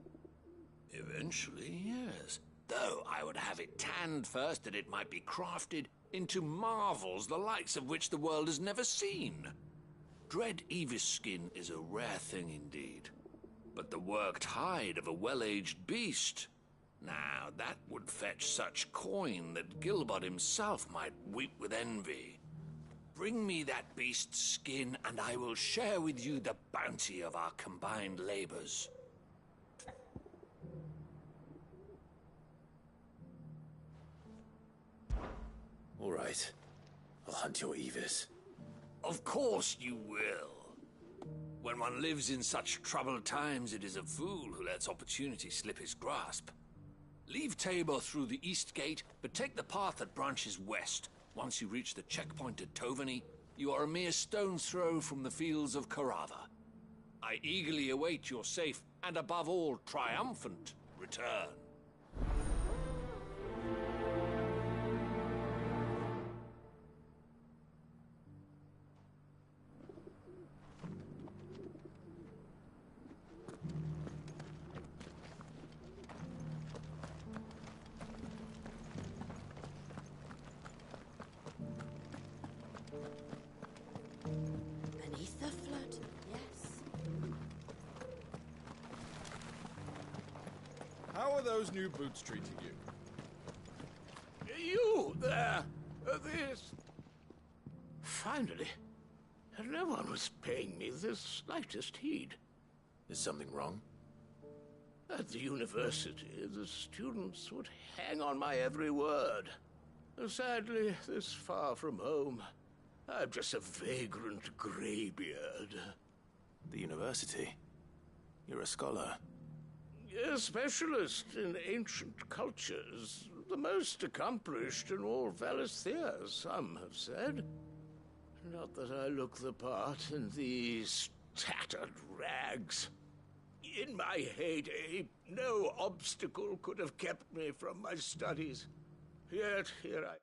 Speaker 7: Eventually, yes. Though I would have it tanned first that it might be crafted into marvels the likes of which the world has never seen. Dread Evis skin is a rare thing indeed. But the worked hide of a well-aged beast, now that would fetch such coin that Gilbert himself might weep with envy. Bring me that beast's skin, and I will share with you the bounty of our combined labors.
Speaker 5: All right. I'll hunt your Evis.
Speaker 7: Of course you will. When one lives in such troubled times, it is a fool who lets opportunity slip his grasp. Leave Tabor through the east gate, but take the path that branches west. Once you reach the checkpoint at Tovany, you are a mere stone's throw from the fields of Carava. I eagerly await your safe, and above all, triumphant return.
Speaker 16: Beneath the flood, yes.
Speaker 10: How are those new boots treating you?
Speaker 7: You there! This... Finally, no one was paying me the slightest heed.
Speaker 5: Is something wrong?
Speaker 7: At the university, the students would hang on my every word. Sadly, this far from home, I'm just a vagrant greybeard.
Speaker 5: The university? You're a scholar.
Speaker 7: A specialist in ancient cultures. The most accomplished in all Valisthea, some have said. Not that I look the part in these tattered rags. In my heyday, no obstacle could have kept me from my studies. Yet here I...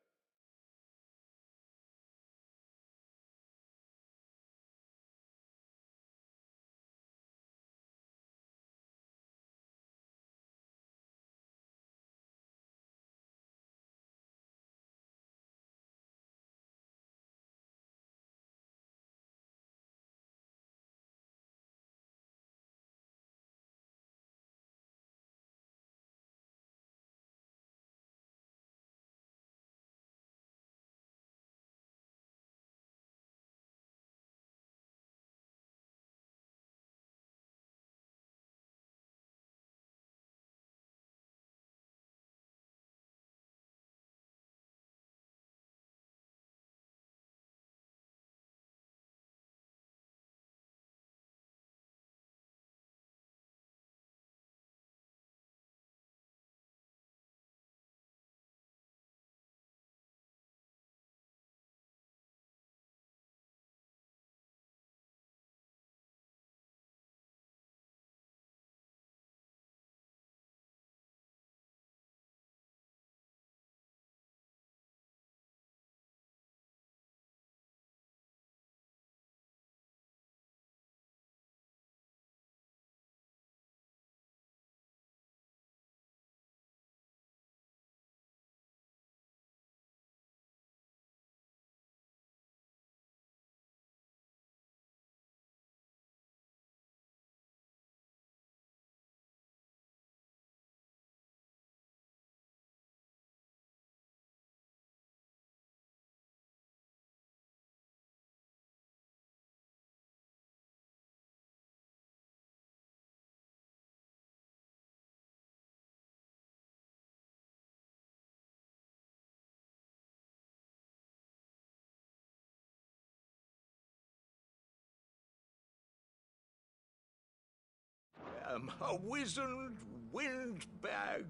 Speaker 20: am a wizened windbag,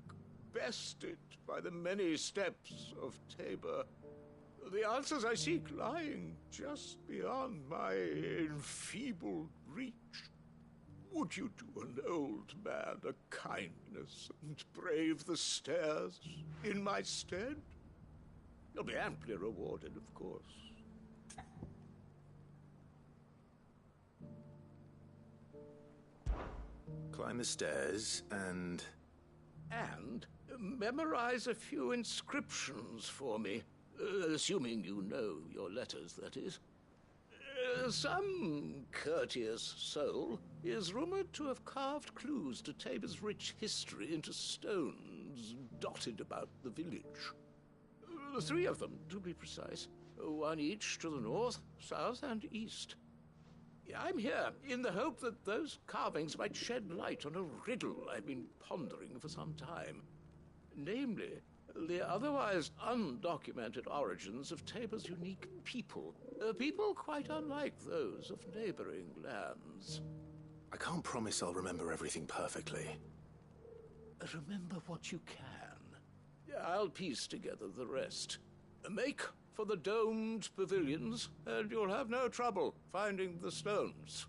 Speaker 20: bested by the many steps of Tabor. The answers I seek lying just beyond my enfeebled reach. Would you do an old man a kindness and brave the stairs in my stead? You'll be amply rewarded, of course.
Speaker 5: Climb the stairs and
Speaker 20: memorize a few inscriptions for me. Assuming you know your letters, that is. Some courteous soul is rumored to have carved clues to Tabor's rich history into stones dotted about the village. 3 of them, to be precise. 1 each to the north, south, and east. I'm here in the hope that those carvings might shed light on a riddle I've been pondering for some time. Namely, the otherwise undocumented origins of Tabor's unique people. People quite unlike those of neighboring lands.
Speaker 5: I can't promise I'll remember everything perfectly.
Speaker 20: Remember what you can. I'll piece together the rest. Make for the domed pavilions, and you'll have no trouble finding the stones.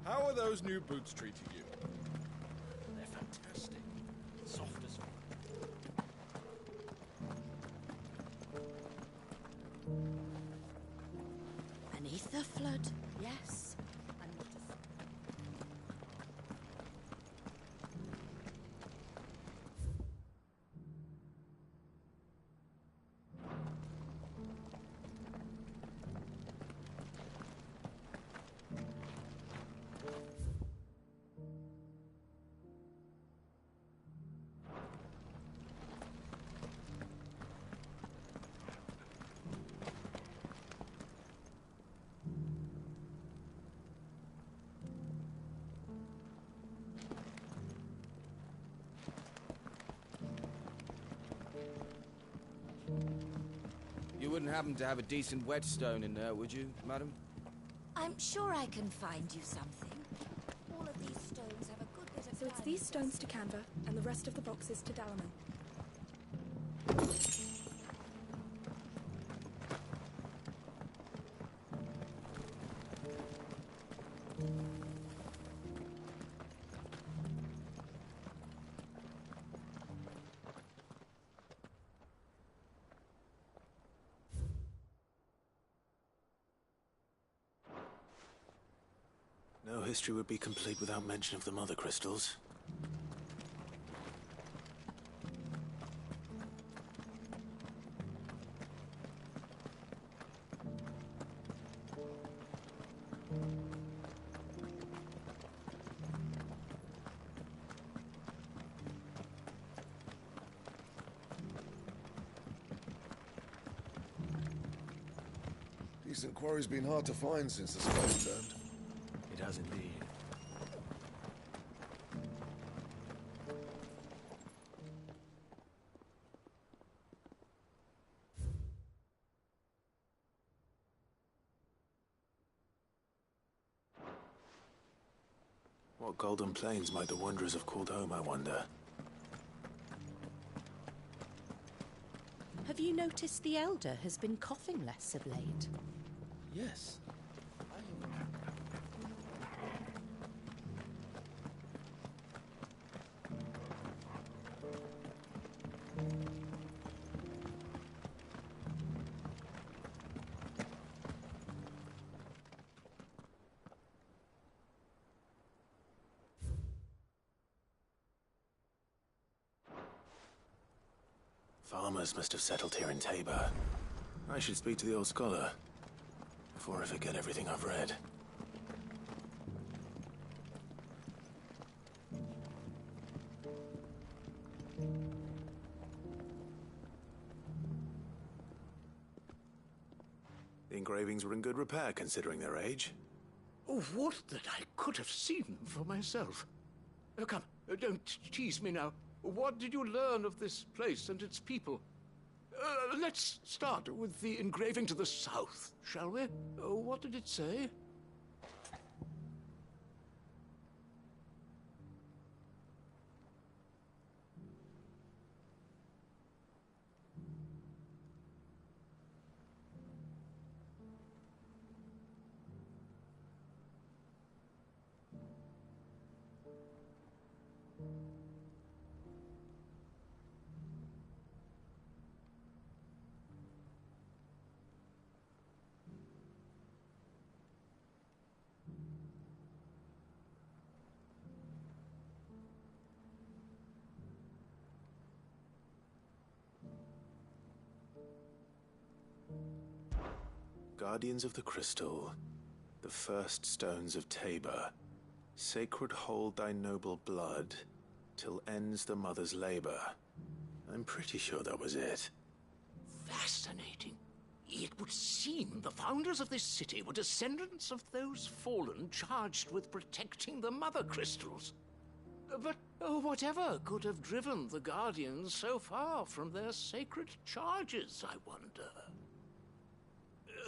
Speaker 10: How are those new boots treating you?
Speaker 26: They're fantastic. Soft as fuck.
Speaker 21: Beneath the flood, yes. And not a...
Speaker 11: You wouldn't happen to have a decent whetstone in there, would you, madam?
Speaker 12: I'm sure I can find you something. All of these stones have a good bit of...
Speaker 16: So it's these stones to Canva, and the rest of the boxes to Dalaman.
Speaker 5: No history would be complete without mention of the mother crystals.
Speaker 14: Decent quarry's been hard to find since the sky turned.
Speaker 6: It has indeed.
Speaker 5: What golden plains might the wanderers have called home, I wonder?
Speaker 15: Have you noticed the Elder has been coughing less of late?
Speaker 19: Yes.
Speaker 5: Farmers must have settled here in Tabor. I should speak to the old scholar before I forget everything I've read. The engravings were in good repair considering their age.
Speaker 20: Would that I could have seen for myself. Come, don't tease me now. What did you learn of this place and its people? Let's start with the engraving to the south, shall we? What did it say?
Speaker 5: Guardians of the Crystal, the first stones of Tabor, sacred hold thy noble blood, till ends the mother's labor. I'm pretty sure that was it.
Speaker 20: Fascinating. It would seem the founders of this city were descendants of those fallen charged with protecting the mother crystals. But whatever could have driven the Guardians so far from their sacred charges, I wonder?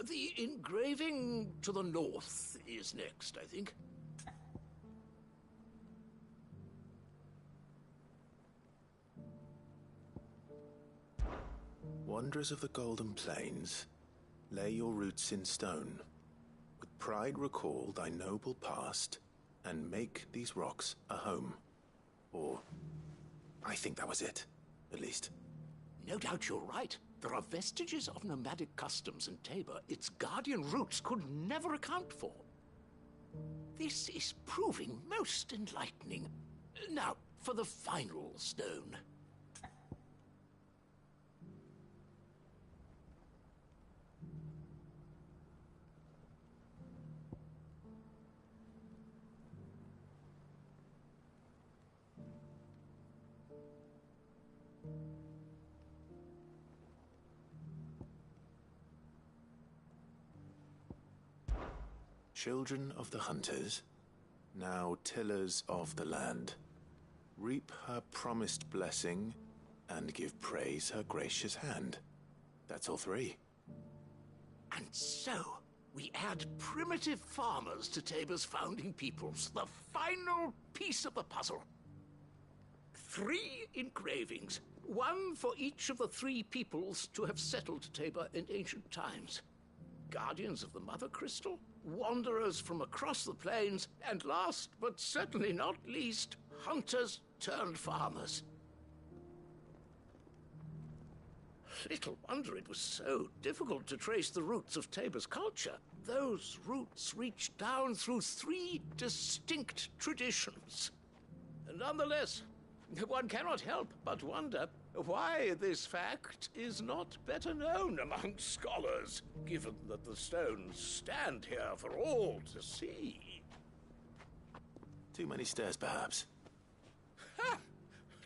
Speaker 20: The engraving to the north is next, I think.
Speaker 5: Wanderers of the Golden Plains, lay your roots in stone. With pride recall thy noble past, and make these rocks a home. Or, I think that was it, at least.
Speaker 20: No doubt you're right. There are vestiges of nomadic customs in Tabor its guardian roots could never account for. This is proving most enlightening. Now, for the final stone.
Speaker 5: Children of the hunters, now tillers of the land, reap her promised blessing and give praise her gracious hand. That's all three.
Speaker 20: And so, we add primitive farmers to Tabor's founding peoples, the final piece of the puzzle. 3 engravings, one for each of the 3 peoples to have settled Tabor in ancient times. Guardians of the Mother Crystal, wanderers from across the plains, and last but certainly not least, hunters turned farmers. Little wonder it was so difficult to trace the roots of Tabor's culture. Those roots reached down through 3 distinct traditions. Nonetheless, one cannot help but wonder why this fact is not better known among scholars, given that the stones stand here for all to see.
Speaker 5: Too many stairs, perhaps.
Speaker 20: Ha!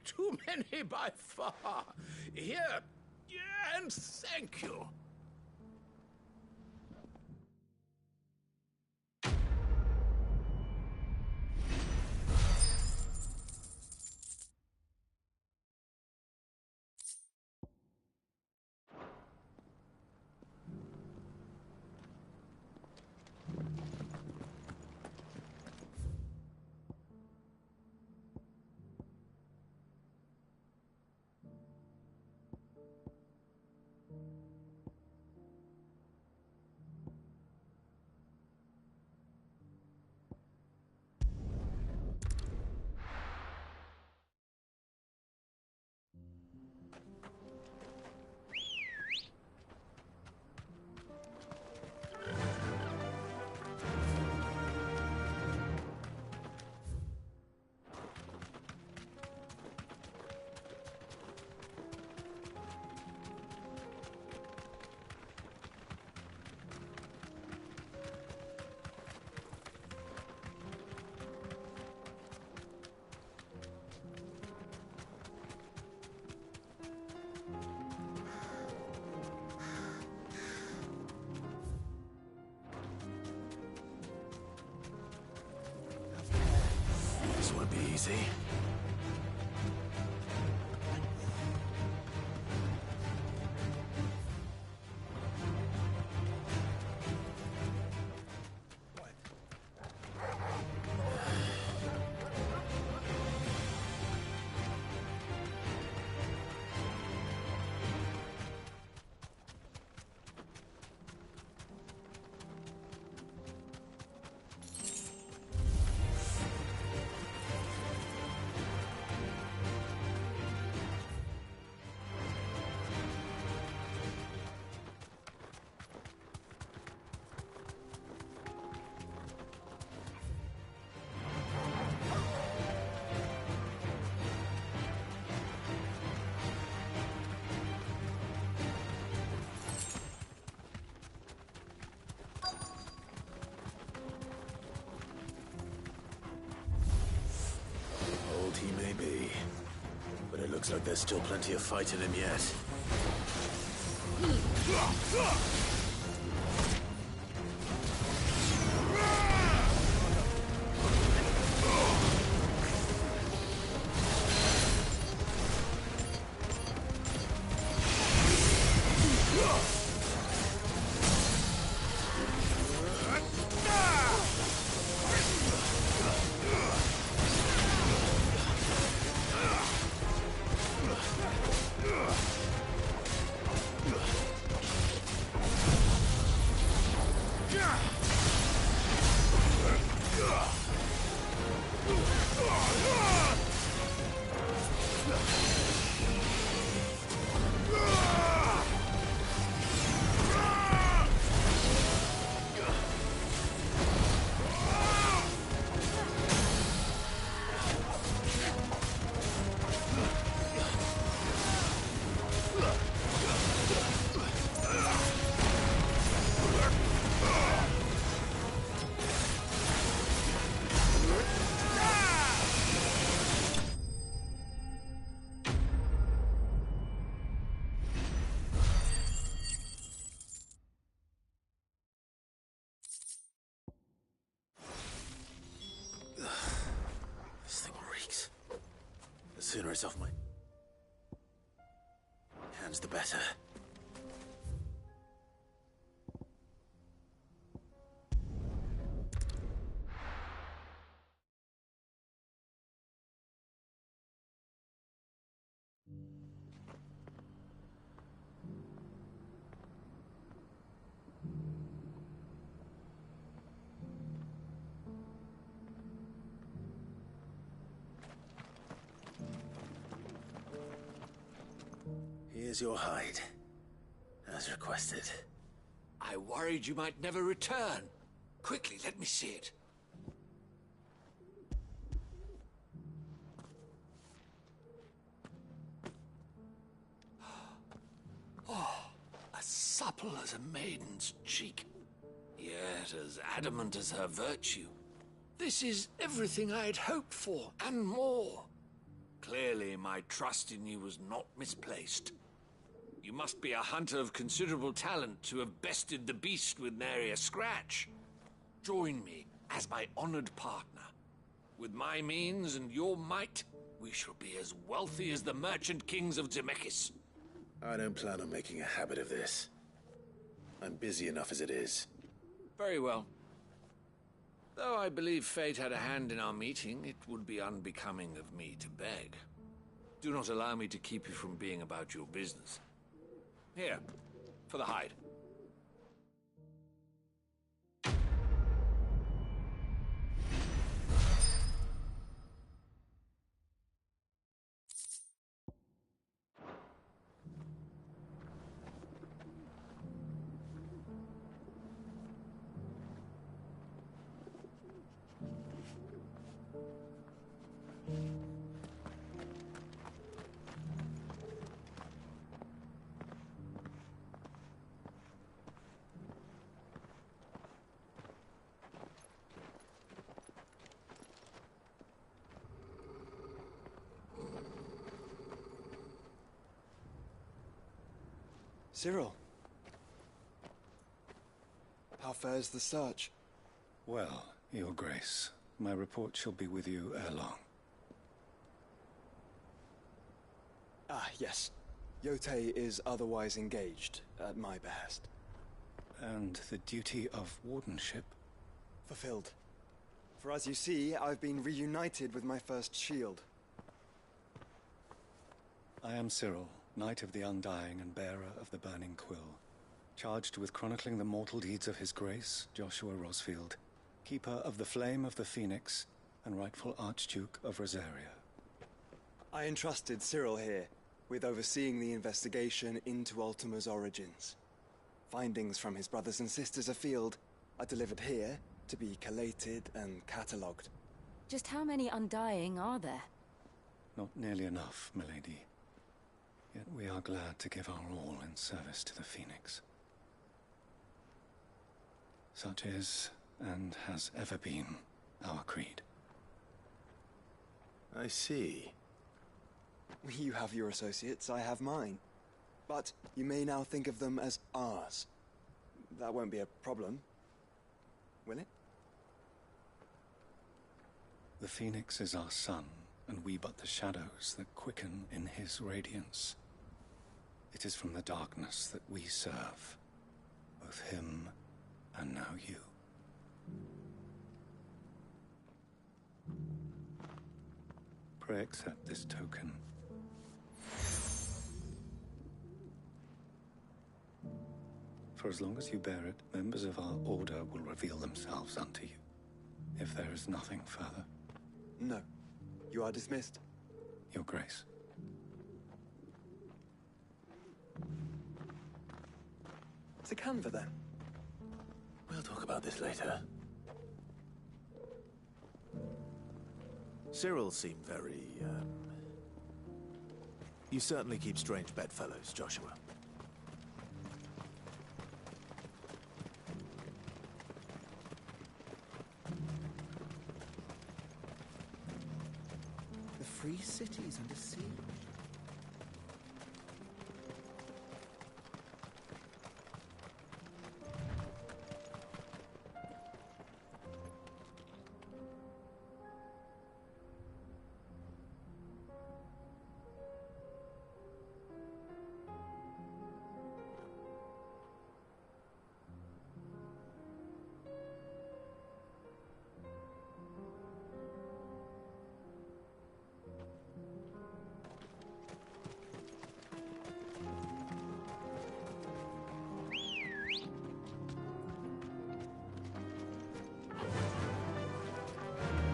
Speaker 20: Too many by far. Here, and thank you.
Speaker 5: easy. He may be, but it looks like there's still plenty of fight in him yet. The sooner it's off my hands, the better. Here's your hide, as requested.
Speaker 7: I worried you might never return. Quickly, let me see it. Oh, as supple as a maiden's cheek, yet as adamant as her virtue. This is everything I had hoped for, and more. Clearly, my trust in you was not misplaced. You must be a hunter of considerable talent to have bested the beast with nary a scratch. Join me as my honored partner. With my means and your might, we shall be as wealthy as the merchant kings of Zemeckis.
Speaker 5: I don't plan on making a habit of this. I'm busy enough as it is.
Speaker 7: Very well. Though I believe fate had a hand in our meeting, it would be unbecoming of me to beg. Do not allow me to keep you from being about your business. Here, for the hide.
Speaker 2: Cyril. How fares the search?
Speaker 6: Well, Your Grace, my report shall be with you ere long.
Speaker 2: Yes. Yotei is otherwise engaged, at my behest.
Speaker 6: And the duty of wardenship?
Speaker 2: Fulfilled. For as you see, I've been reunited with my first shield.
Speaker 6: I am Cyril, Knight of the Undying and bearer of the Burning Quill, charged with chronicling the mortal deeds of His Grace, Joshua Rosfield, Keeper of the Flame of the Phoenix, and rightful Archduke of Rosaria.
Speaker 2: I entrusted Cyril here with overseeing the investigation into Ultima's origins. Findings from his brothers and sisters afield are delivered here to be collated and catalogued.
Speaker 1: Just how many Undying are there?
Speaker 6: Not nearly enough, milady. Yet we are glad to give our all in service to the Phoenix. Such is, and has ever been, our creed.
Speaker 5: I see.
Speaker 2: You have your associates, I have mine. But you may now think of them as ours. That won't be a problem, will it?
Speaker 6: The Phoenix is our sun, and we but the shadows that quicken in his radiance. It is from the darkness that we serve, both him and now you. Pray accept this token. For as long as you bear it, members of our order will reveal themselves unto you. If there is nothing further.
Speaker 2: No. You are dismissed.
Speaker 6: Your Grace.
Speaker 2: To Canva, then.
Speaker 5: We'll talk about this later. Cyril seemed very, You certainly keep strange bedfellows, Joshua.
Speaker 11: The free city's under siege.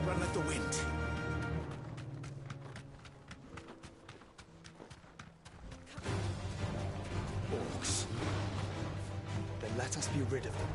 Speaker 5: Run like the wind.
Speaker 2: Orcs. Then let us be rid of them.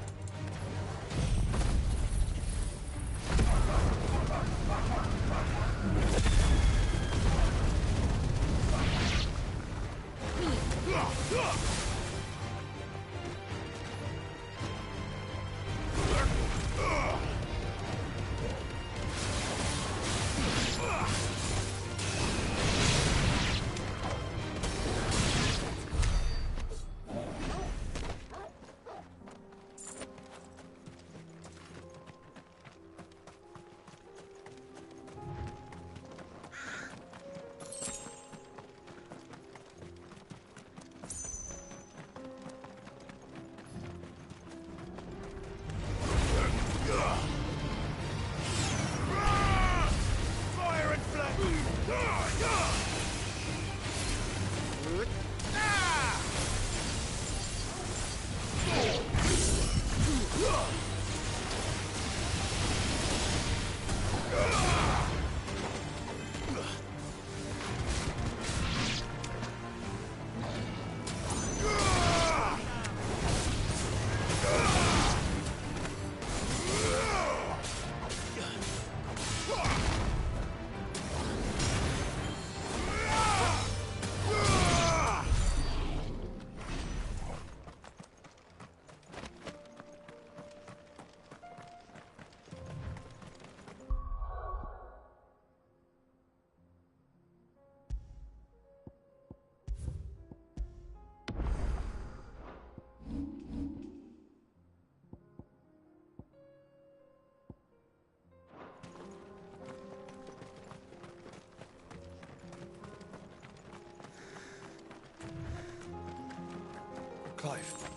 Speaker 2: Clive.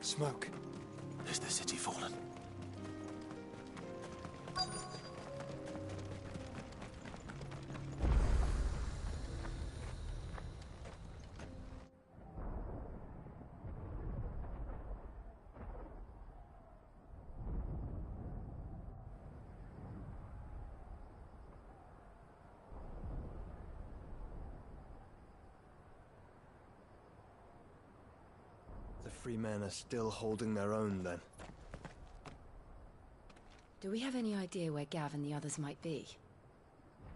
Speaker 2: Smoke.
Speaker 5: Is the city fallen?
Speaker 2: The free men are still holding their own, then.
Speaker 1: Do we have any idea where Gav and the others might be?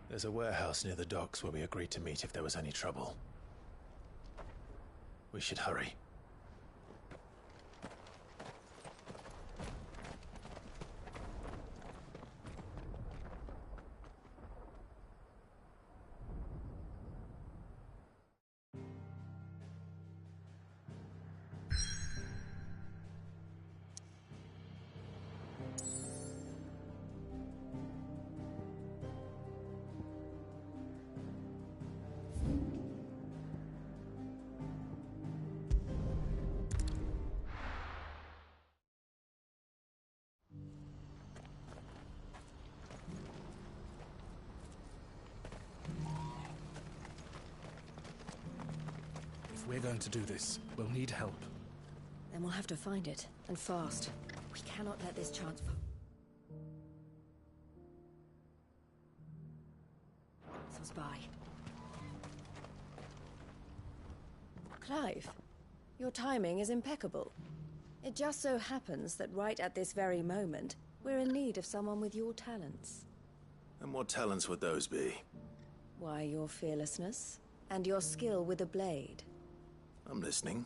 Speaker 5: There's a warehouse near the docks where we agreed to meet if there was any trouble. We should hurry.
Speaker 4: If we're going to do this, we'll need help.
Speaker 1: Then we'll have to find it, and fast. We cannot let this chance... by.
Speaker 8: Clive, your timing is impeccable. It just so happens that right at this very moment, we're in need of someone with your talents.
Speaker 5: And what talents would those be?
Speaker 8: Why, your fearlessness, and your skill with a blade.
Speaker 5: I'm listening.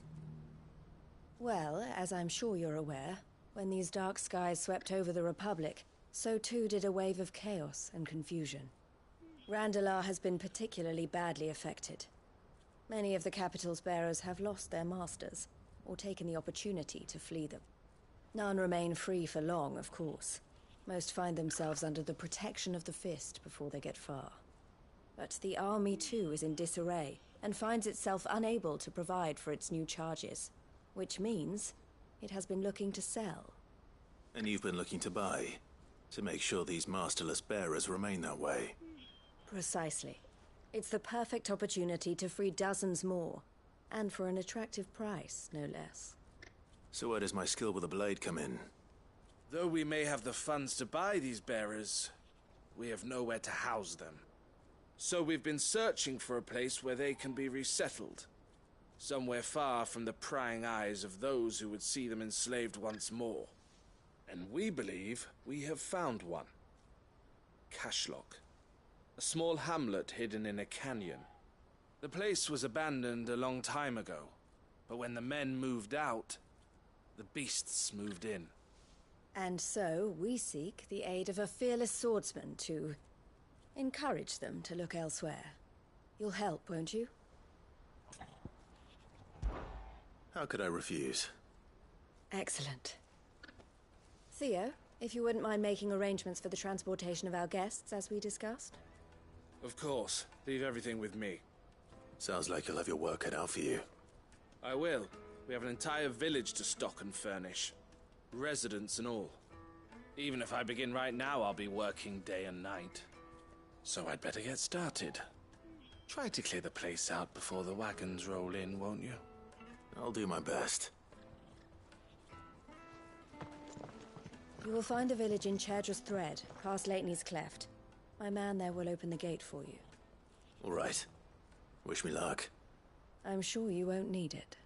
Speaker 8: Well, as I'm sure you're aware, when these dark skies swept over the Republic, so too did a wave of chaos and confusion. Randalar has been particularly badly affected. Many of the capital's bearers have lost their masters, or taken the opportunity to flee them. None remain free for long, of course. Most find themselves under the protection of the Fist before they get far. But the army too is in disarray, and finds itself unable to provide for its new charges. Which means it has been looking to sell.
Speaker 5: And you've been looking to buy, to make sure these masterless bearers remain that way.
Speaker 8: Precisely. It's the perfect opportunity to free dozens more, and for an attractive price, no less.
Speaker 5: So where does my skill with a blade come in?
Speaker 11: Though we may have the funds to buy these bearers, we have nowhere to house them. So we've been searching for a place where they can be resettled. Somewhere far from the prying eyes of those who would see them enslaved once more. And we believe we have found one. Cashlock. A small hamlet hidden in a canyon. The place was abandoned a long time ago, but when the men moved out, the beasts moved in.
Speaker 8: And so we seek the aid of a fearless swordsman to encourage them to look elsewhere. You'll help, won't you?
Speaker 5: How could I refuse?
Speaker 8: Excellent. Theo, if you wouldn't mind making arrangements for the transportation of our guests, as we discussed.
Speaker 11: Of course. Leave everything with me.
Speaker 5: Sounds like you'll have your work cut out for you.
Speaker 11: I will. We have an entire village to stock and furnish. Residents and all. Even if I begin right now, I'll be working day and night. So I'd better get started. Try to clear the place out before the wagons roll in, won't you?
Speaker 5: I'll do my best.
Speaker 8: You will find the village in Chadra's Thread, past Lateney's Cleft. My man there will open the gate for you.
Speaker 5: All right. Wish me luck.
Speaker 8: I'm sure you won't need it.